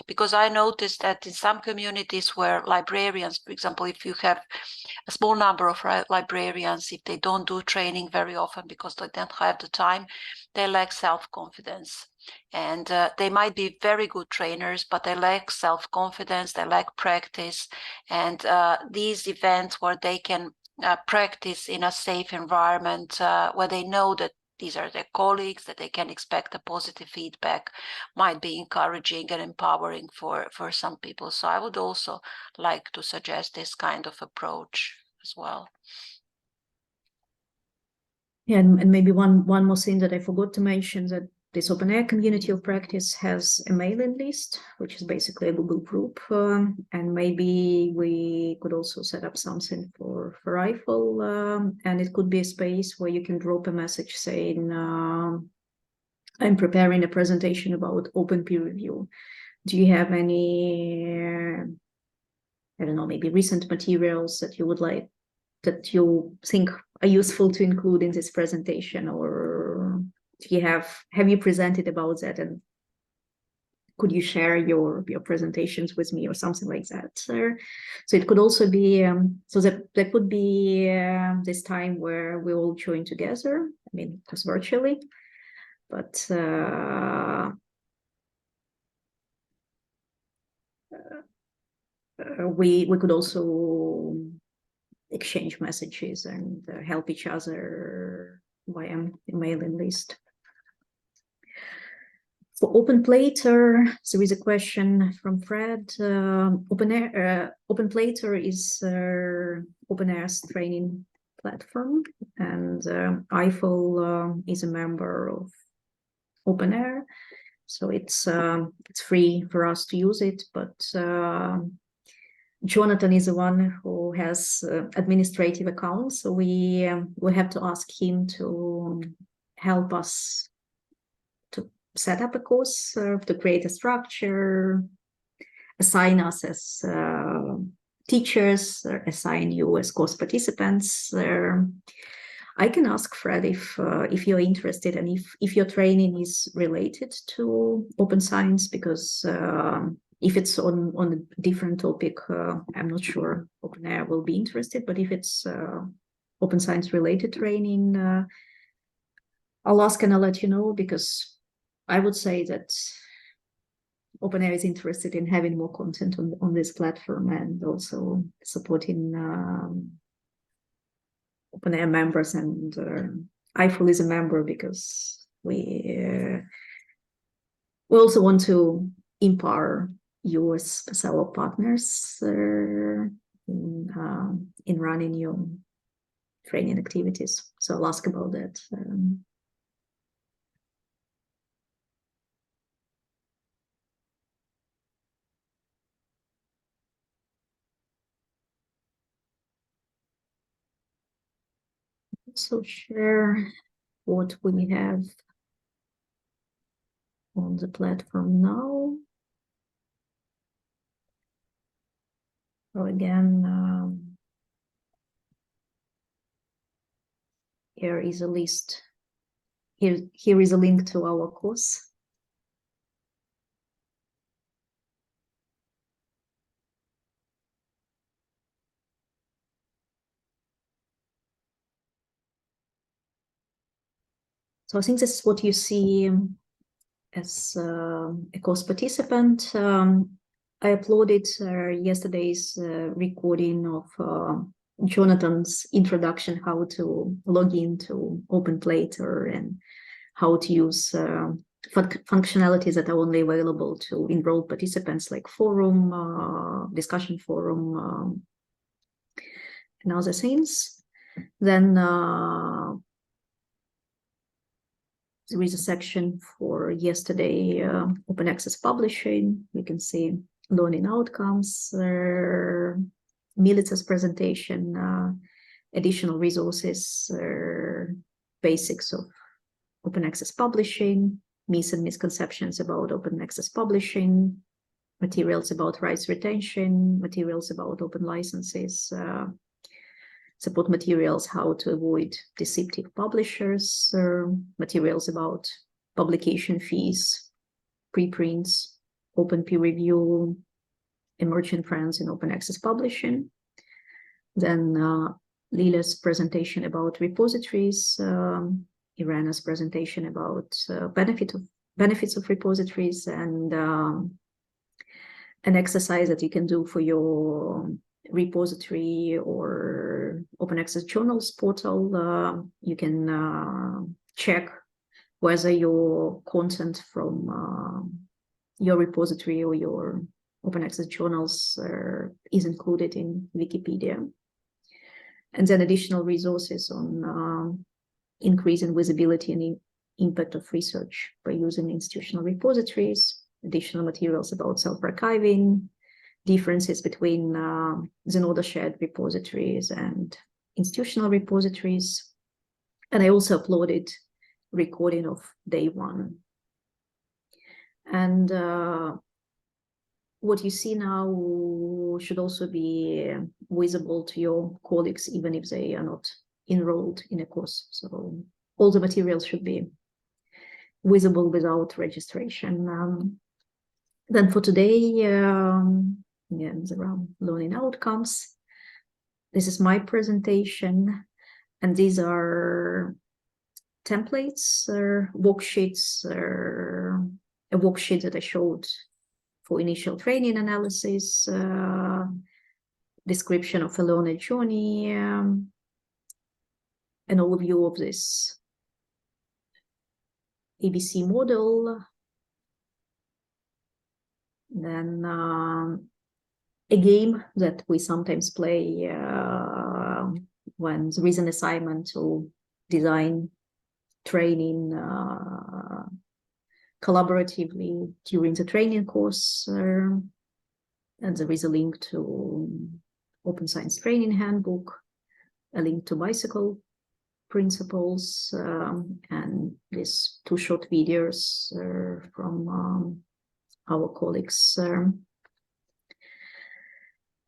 because I noticed that in some communities where librarians, for example, if you have a small number of librarians, if they don't do training very often because they don't have the time, they lack self-confidence. And they might be very good trainers, but they lack self-confidence, they lack practice. And these events where they can practice in a safe environment, where they know that these are their colleagues, that they can expect a positive feedback, might be encouraging and empowering for some people. So I would also like to suggest this kind of approach as well. Yeah, and maybe one more thing that I forgot to mention, that this open air community of practice has a mailing list, which is basically a Google group, and maybe we could also set up something for EIFL, and it could be a space where you can drop a message saying, I'm preparing a presentation about open peer review. Do you have any, I don't know, maybe recent materials that you would like, that you think are useful to include in this presentation, or do you have you presented about that, and could you share your presentations with me or something like that? So it could also be so that would be this time where we all join together. I mean, just virtually, but we could also exchange messages and help each other via mailing list. For OpenPlater, there is a question from Fred. OpenPlater is OpenAIR's training platform, and EIFL is a member of OpenAIR, so it's free for us to use it, but Jonathan is the one who has administrative accounts, so we have to ask him to help us to set up a course, to create a structure, assign us as teachers, assign you as course participants. I can ask Fred if you're interested and if your training is related to open science, because if it's on a different topic, I'm not sure OpenAir will be interested, but if it's open science related training, I'll ask and I'll let you know, because I would say that OpenAir is interested in having more content on this platform and also supporting OpenAir members, and EIFL is a member because we also want to empower you as our partners in running your training activities. So I'll ask about that. So share what we have on the platform now. So again, here is a list. Here is a link to our course. So I think this is what you see as a course participant. I uploaded yesterday's recording of Jonathan's introduction, how to log into OpenPlater and how to use functionalities that are only available to enrolled participants, like forum, discussion forum, and other things. Then there is a section for yesterday, open access publishing. You can see learning outcomes, Militsa's presentation, additional resources, basics of open access publishing, myths and misconceptions about open access publishing, materials about rights retention, materials about open licenses, support materials, how to avoid deceptive publishers, materials about publication fees, preprints, open peer review, emerging trends in open access publishing. Then Lila's presentation about repositories, Irana's presentation about benefits of repositories, and an exercise that you can do for your repository or open access journals portal. You can check whether your content from your repository or your open access journals is included in Wikipedia. And then additional resources on increasing visibility and impact of research by using institutional repositories, additional materials about self-archiving, differences between Zenoda shared repositories and institutional repositories. And I also uploaded recording of day one. And what you see now should also be visible to your colleagues, even if they are not enrolled in a course. So all the materials should be visible without registration. Then for today, again, there are learning outcomes. This is my presentation, and these are templates, worksheets, a worksheet that I showed for initial training analysis, description of a learner journey, an overview of this ABC model, then a game that we sometimes play when there is an assignment to design training collaboratively during the training course, And there is a link to Open Science Training Handbook, a link to bicycle principles, and these 2 short videos from our colleagues.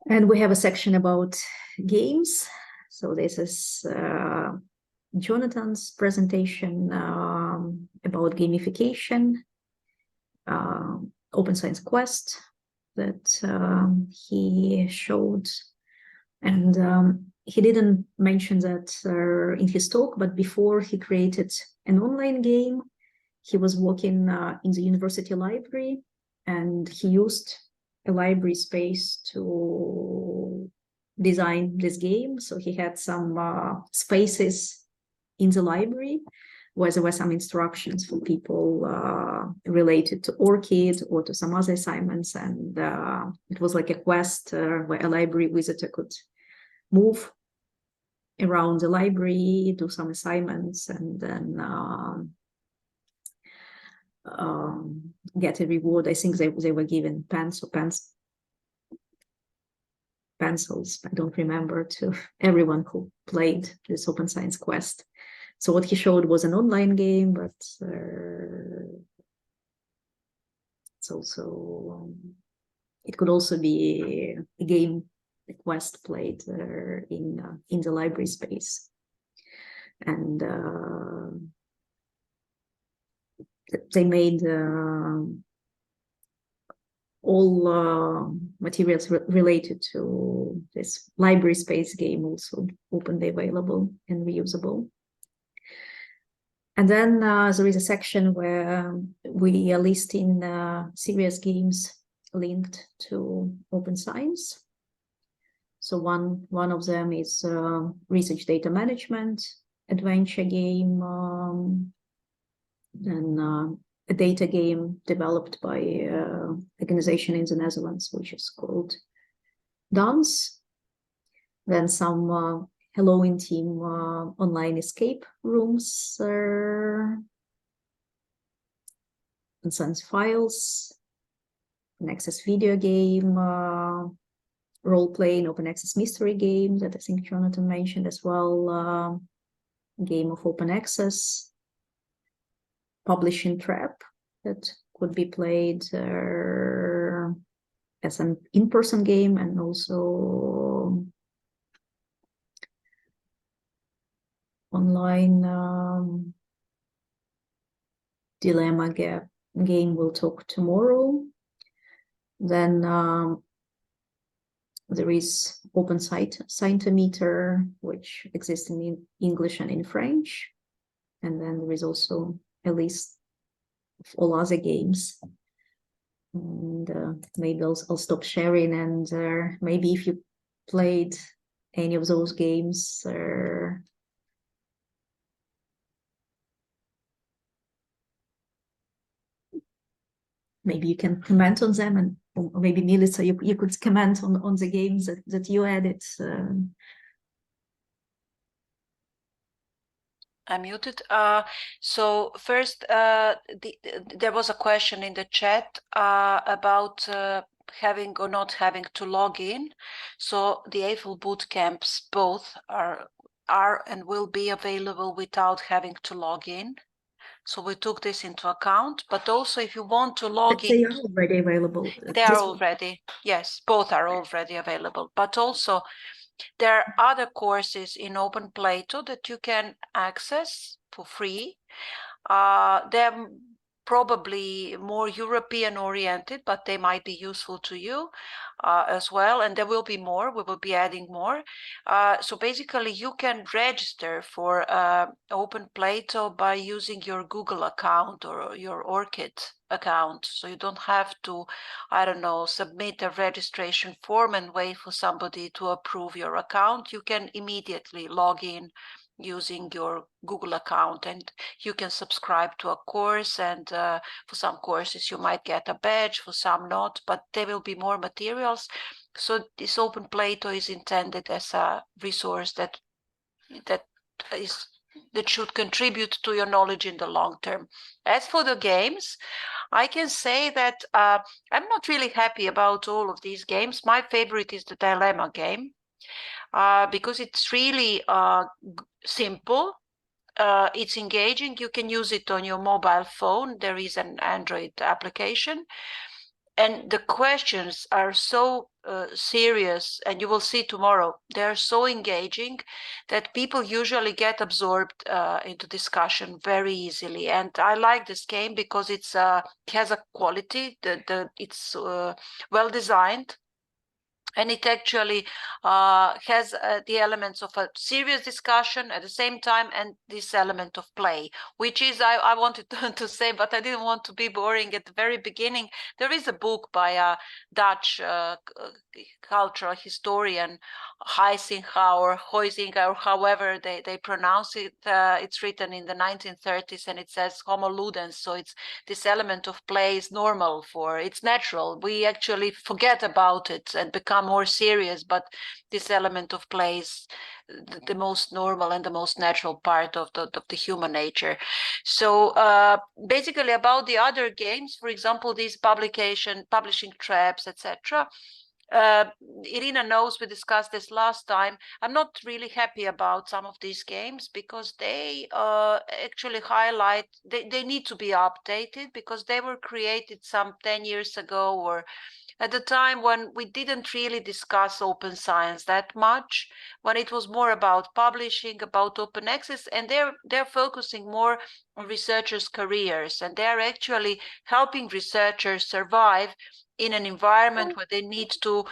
And we have a section about games. So this is Jonathan's presentation about gamification, Open Science Quest that he showed. And he didn't mention that in his talk, but before he created an online game, he was working in the university library, and he used a library space to design this game. So he had some spaces in the library where there were some instructions for people related to ORCID or to some other assignments. And it was like a quest where a library visitor could move around the library, do some assignments, and then get a reward. I think they were given pencils. I don't remember, to everyone who played this Open Science Quest. So what he showed was an online game, but it's also it could also be a game, a quest played in the library space. And they made all materials related to this library space game also openly available and reusable. And then there is a section where we are listing serious games linked to open science. So one of them is research data management, adventure game, and a data game developed by an organization in the Netherlands, which is called Dance. Then some Halloween team online escape rooms and science files, an access video game, role-playing open access mystery game that I think Jonathan mentioned as well, game of open access, publishing trap that could be played as an in-person game, and also online dilemma game we'll talk tomorrow. Then there is Open Scientometer, which exists in English and in French. And then there is also a list of all other games. And maybe I'll stop sharing, and maybe if you played any of those games, maybe you can comment on them, and or maybe Melissa, you could comment on the games that you added. I'm muted. So first, there was a question in the chat about having or not having to log in. So the EIFL bootcamps both are and will be available without having to log in. So we took this into account, but also if you want to log in. They are already available. They are already, yes, both are already available, but also there are other courses in Open Plato that you can access for free. They're probably more European oriented, but they might be useful to you as well. And there will be more, we will be adding more. So basically you can register for Open Plato by using your Google account or your ORCID account. So you don't have to, I don't know, submit a registration form and wait for somebody to approve your account. You can immediately log in using your Google account, and you can subscribe to a course, and for some courses you might get a badge, for some not, but there will be more materials. So this Open Plato is intended as a resource that should contribute to your knowledge in the long term. As for the games, I can say that I'm not really happy about all of these games. My favorite is the dilemma game because it's really simple. It's engaging. You can use it on your mobile phone. There is an Android application. And the questions are so serious, and you will see tomorrow, they're so engaging that people usually get absorbed into discussion very easily. And I like this game because it has a quality, it's well designed. And it actually has the elements of a serious discussion at the same time, and this element of play, which is, I wanted to say, but I didn't want to be boring at the very beginning. There is a book by a Dutch cultural historian, Huizinga, or however they pronounce it. It's written in the 1930s, and it says homo ludens. So it's this element of play is normal it's natural. We actually forget about it and become more serious, but this element of play is the most normal and the most natural part of the human nature. So basically about the other games, for example, these publishing traps, etc. Irina knows, we discussed this last time. I'm not really happy about some of these games because they actually highlight, they need to be updated because they were created some 10 years ago, or at the time when we didn't really discuss open science that much, when it was more about publishing, about open access, and they're focusing more on researchers' careers, and they're actually helping researchers survive in an environment where they need to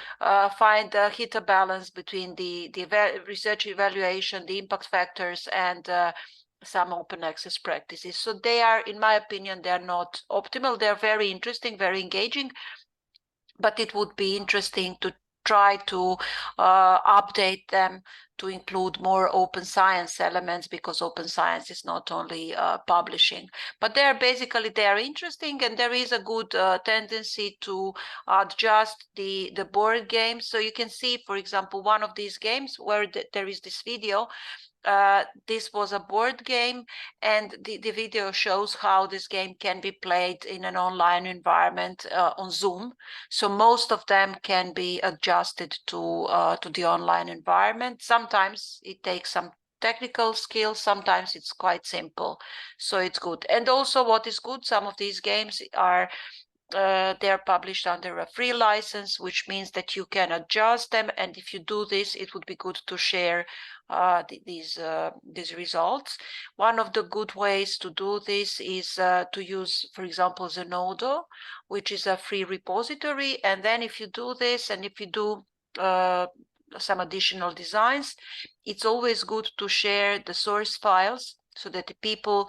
hit a balance between the research evaluation, the impact factors, and some open access practices. So they are, in my opinion, they're not optimal. They're very interesting, very engaging, but it would be interesting to try to update them to include more open science elements, because open science is not only publishing, but they're interesting, and there is a good tendency to adjust the board games. So you can see, for example, one of these games where there is this video. This was a board game, and the video shows how this game can be played in an online environment on Zoom. So most of them can be adjusted to the online environment. Sometimes it takes some technical skills, sometimes it's quite simple, so it's good. And also what is good, some of these games are they're published under a free license, which means that you can adjust them, and if you do this, it would be good to share these results. One of the good ways to do this is to use, for example, Zenodo, which is a free repository, and then if you do this, and if you do some additional designs, it's always good to share the source files so that the people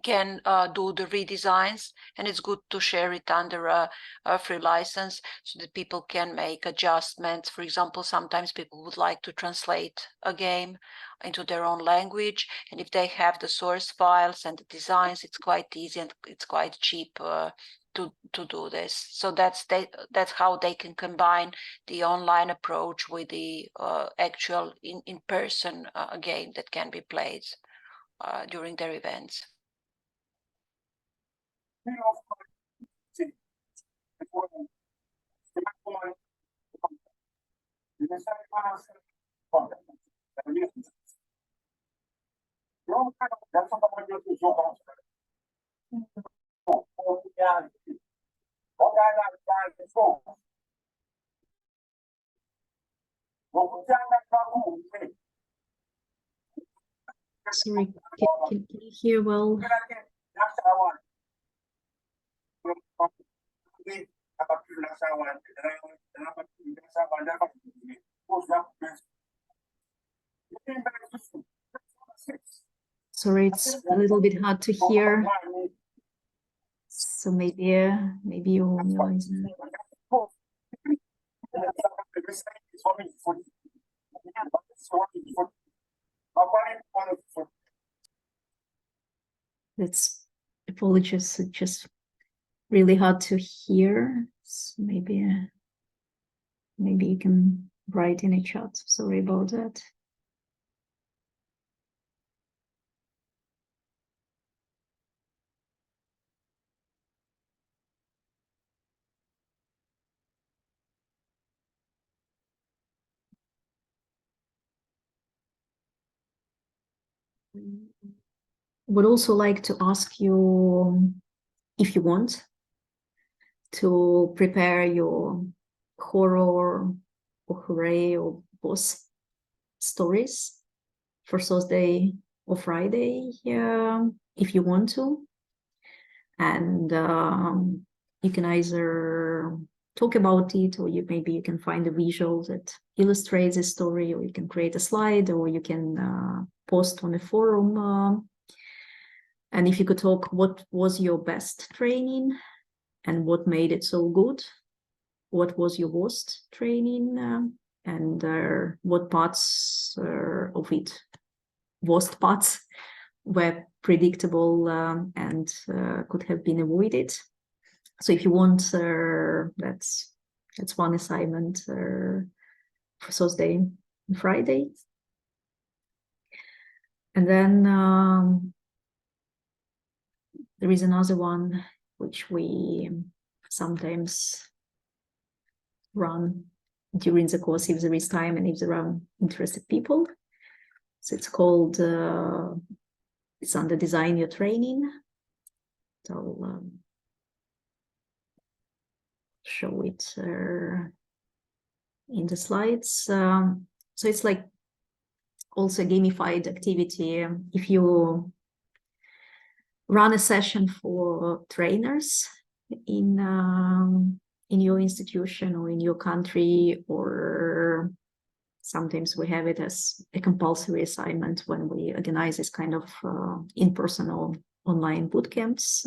can do the redesigns, and it's good to share it under a free license so that people can make adjustments. For example, sometimes people would like to translate a game into their own language, and if they have the source files and the designs, it's quite easy and it's quite cheap to do this. So that's how they can combine the online approach with the actual in-person game that can be played during their events. Sorry, can you hear well? Sorry, it's a little bit hard to hear. So maybe you. It's apologies, it's just really hard to hear. So maybe you can write in a chat. Sorry about that. would also like to ask you if you want to prepare your horror or hooray or boss stories for Thursday or Friday, if you want to. And you can either talk about it, or maybe you can find a visual that illustrates the story, or you can create a slide, or you can post on a forum. And if you could talk, what was your best training and what made it so good? What was your worst training and what parts of it, worst parts, were predictable and could have been avoided? So if you want, that's one assignment for Thursday and Friday. And then there is another one which we sometimes run during the course if there is time and if there are interested people. So it's called, it's under Design Your Training. So I'll show it in the slides. So it's like also a gamified activity. If you run a session for trainers in your institution or in your country, or sometimes we have it as a compulsory assignment when we organize this kind of in-person or online bootcamps.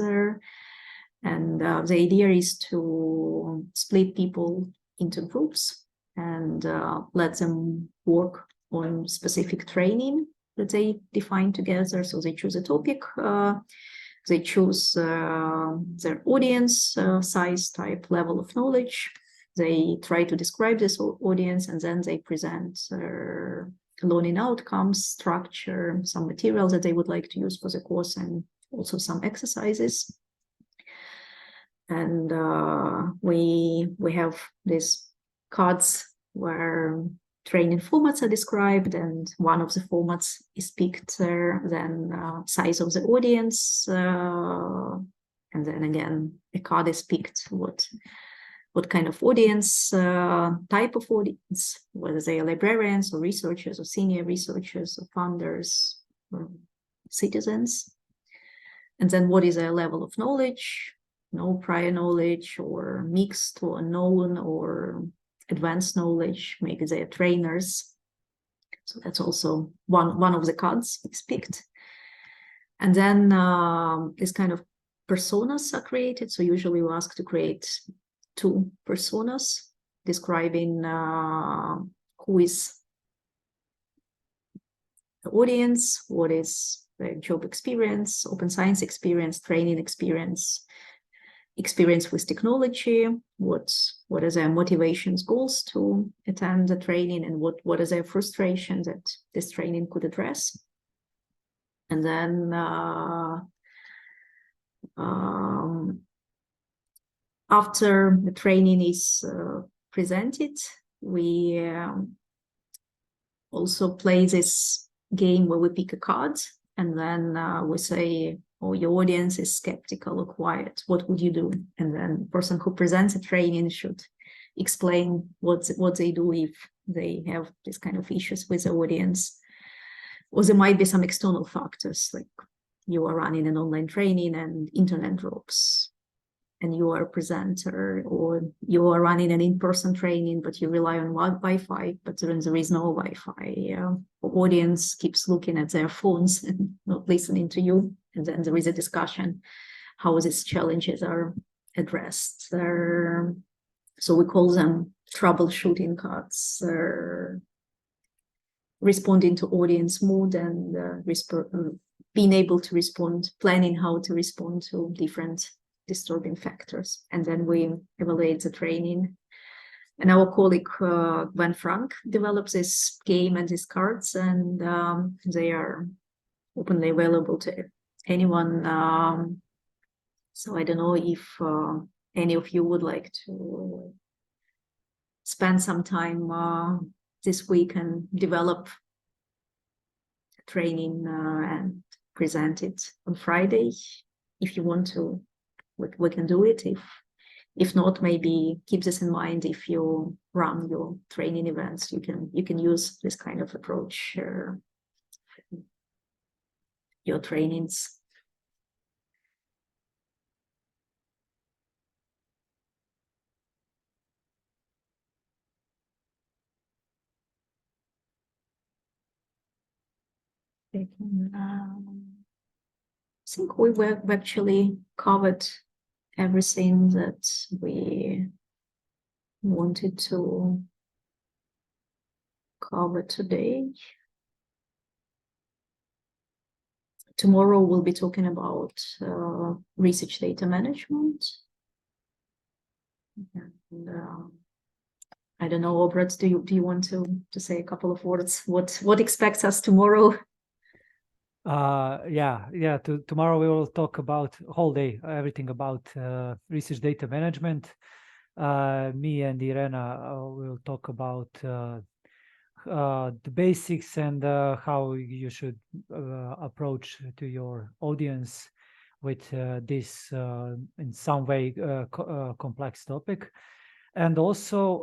And the idea is to split people into groups and let them work on specific training that they define together. So they choose a topic, they choose their audience size, type, level of knowledge. They try to describe this audience, and then they present learning outcomes, structure, some materials that they would like to use for the course, and also some exercises. And we have these cards where training formats are described, and one of the formats is picked, then size of the audience, and then again a card is picked, what kind of audience, type of audience, whether they are librarians or researchers or senior researchers or founders or citizens, and then what is their level of knowledge, no prior knowledge, or mixed or unknown or advanced knowledge, maybe they are trainers. So that's also one of the cards is picked. And then this kind of personas are created. So usually we ask to create 2 personas describing who is the audience, what is their job experience, open science experience, training experience, experience with technology, what are their motivations, goals to attend the training, and what is their frustration that this training could address. And then after the training is presented, we also play this game where we pick a card, and then we say, oh, your audience is skeptical or quiet, what would you do? And then the person who presents the training should explain what they do if they have this kind of issues with the audience. Or there might be some external factors, like you are running an online training and internet drops, and you are a presenter, or you are running an in-person training, but you rely on Wi-Fi, but there is no Wi-Fi. The audience keeps looking at their phones and not listening to you. And then there is a discussion how these challenges are addressed. So we call them troubleshooting cards, responding to audience mood and being able to respond, planning how to respond to different disturbing factors. And then we evaluate the training. And our colleague Gwen Frank develops this game and these cards, and they are openly available to anyone. So I don't know if any of you would like to spend some time this week and develop training and present it on Friday. If you want to, we can do it. If not, maybe keep this in mind. If you run your training events, you can use this kind of approach your trainings. I think we've actually covered everything that we wanted to cover today. Tomorrow we'll be talking about research data management. And, I don't know, Obrat, do you want to say a couple of words? What expects us tomorrow? Tomorrow we will talk about whole day, everything about research data management. Me and Irena will talk about the basics and how you should approach to your audience with this in some way complex topic. And also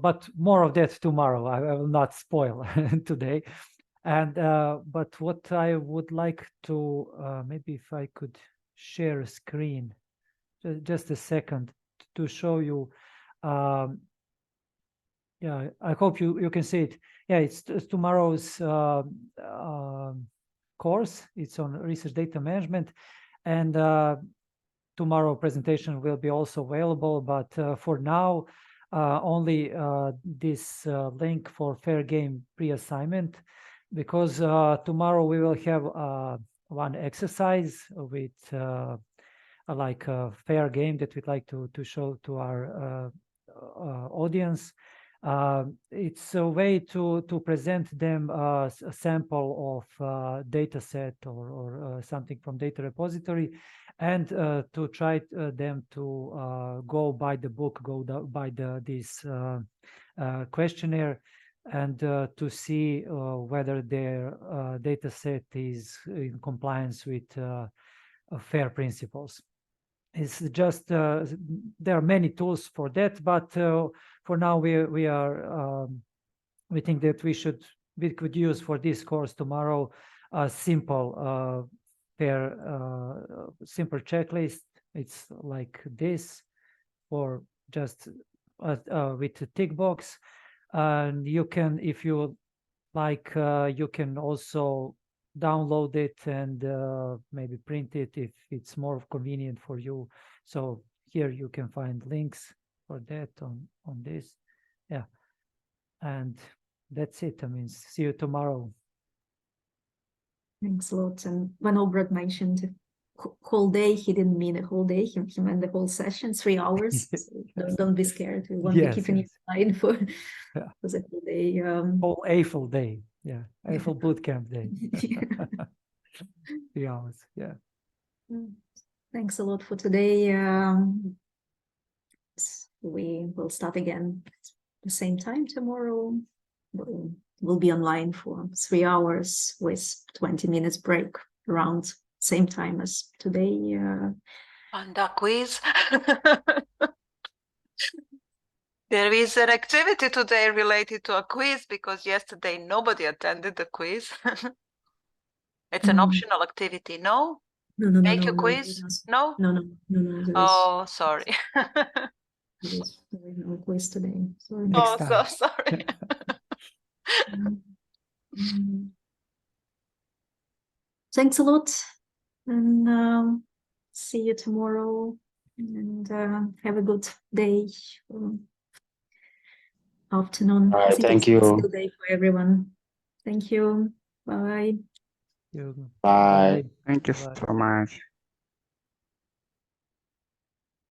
but more of that tomorrow. I will not spoil today. And but what I would like to maybe if I could share a screen just a second to show you. Yeah, I hope you can see it. Yeah, it's tomorrow's course. It's on research data management, and tomorrow presentation will be also available. But for now, only this link for fair game pre-assignment, because tomorrow we will have one exercise with like a fair game that we'd like to show to our audience. It's a way to present them a sample of data set or something from data repository, and to try them to go by the book, by this questionnaire, and to see whether their data set is in compliance with FAIR principles. It's just there are many tools for that, but for now we think that we could use for this course tomorrow a simple fair simple checklist. It's like this, or just with a tick box, and you can, if you like, you can also download it and maybe print it if it's more convenient for you. So here you can find links for that on this. Yeah, and that's it. I mean, see you tomorrow. Thanks a lot. And when Obrat mentioned whole day, he didn't mean a whole day. He meant the whole session, 3 hours. So don't be scared. We won't be keeping you in line for the whole day. Whole EIFL day. Yeah, EIFL bootcamp day. 3 hours. Yeah. Thanks a lot for today. We will start again at the same time tomorrow. We'll be online for 3 hours with 20 minutes break around same time as today. And a quiz. There is an activity today related to a quiz, because yesterday nobody attended the quiz. It's an optional activity, no? No, Make a quiz? No? No. Oh, sorry. There is no quiz today. Sorry. Oh, so sorry. Thanks a lot, and see you tomorrow, and have a good day, afternoon. All right, thank you. It's a good day for everyone. Thank you. Bye. Bye. Thank you so much.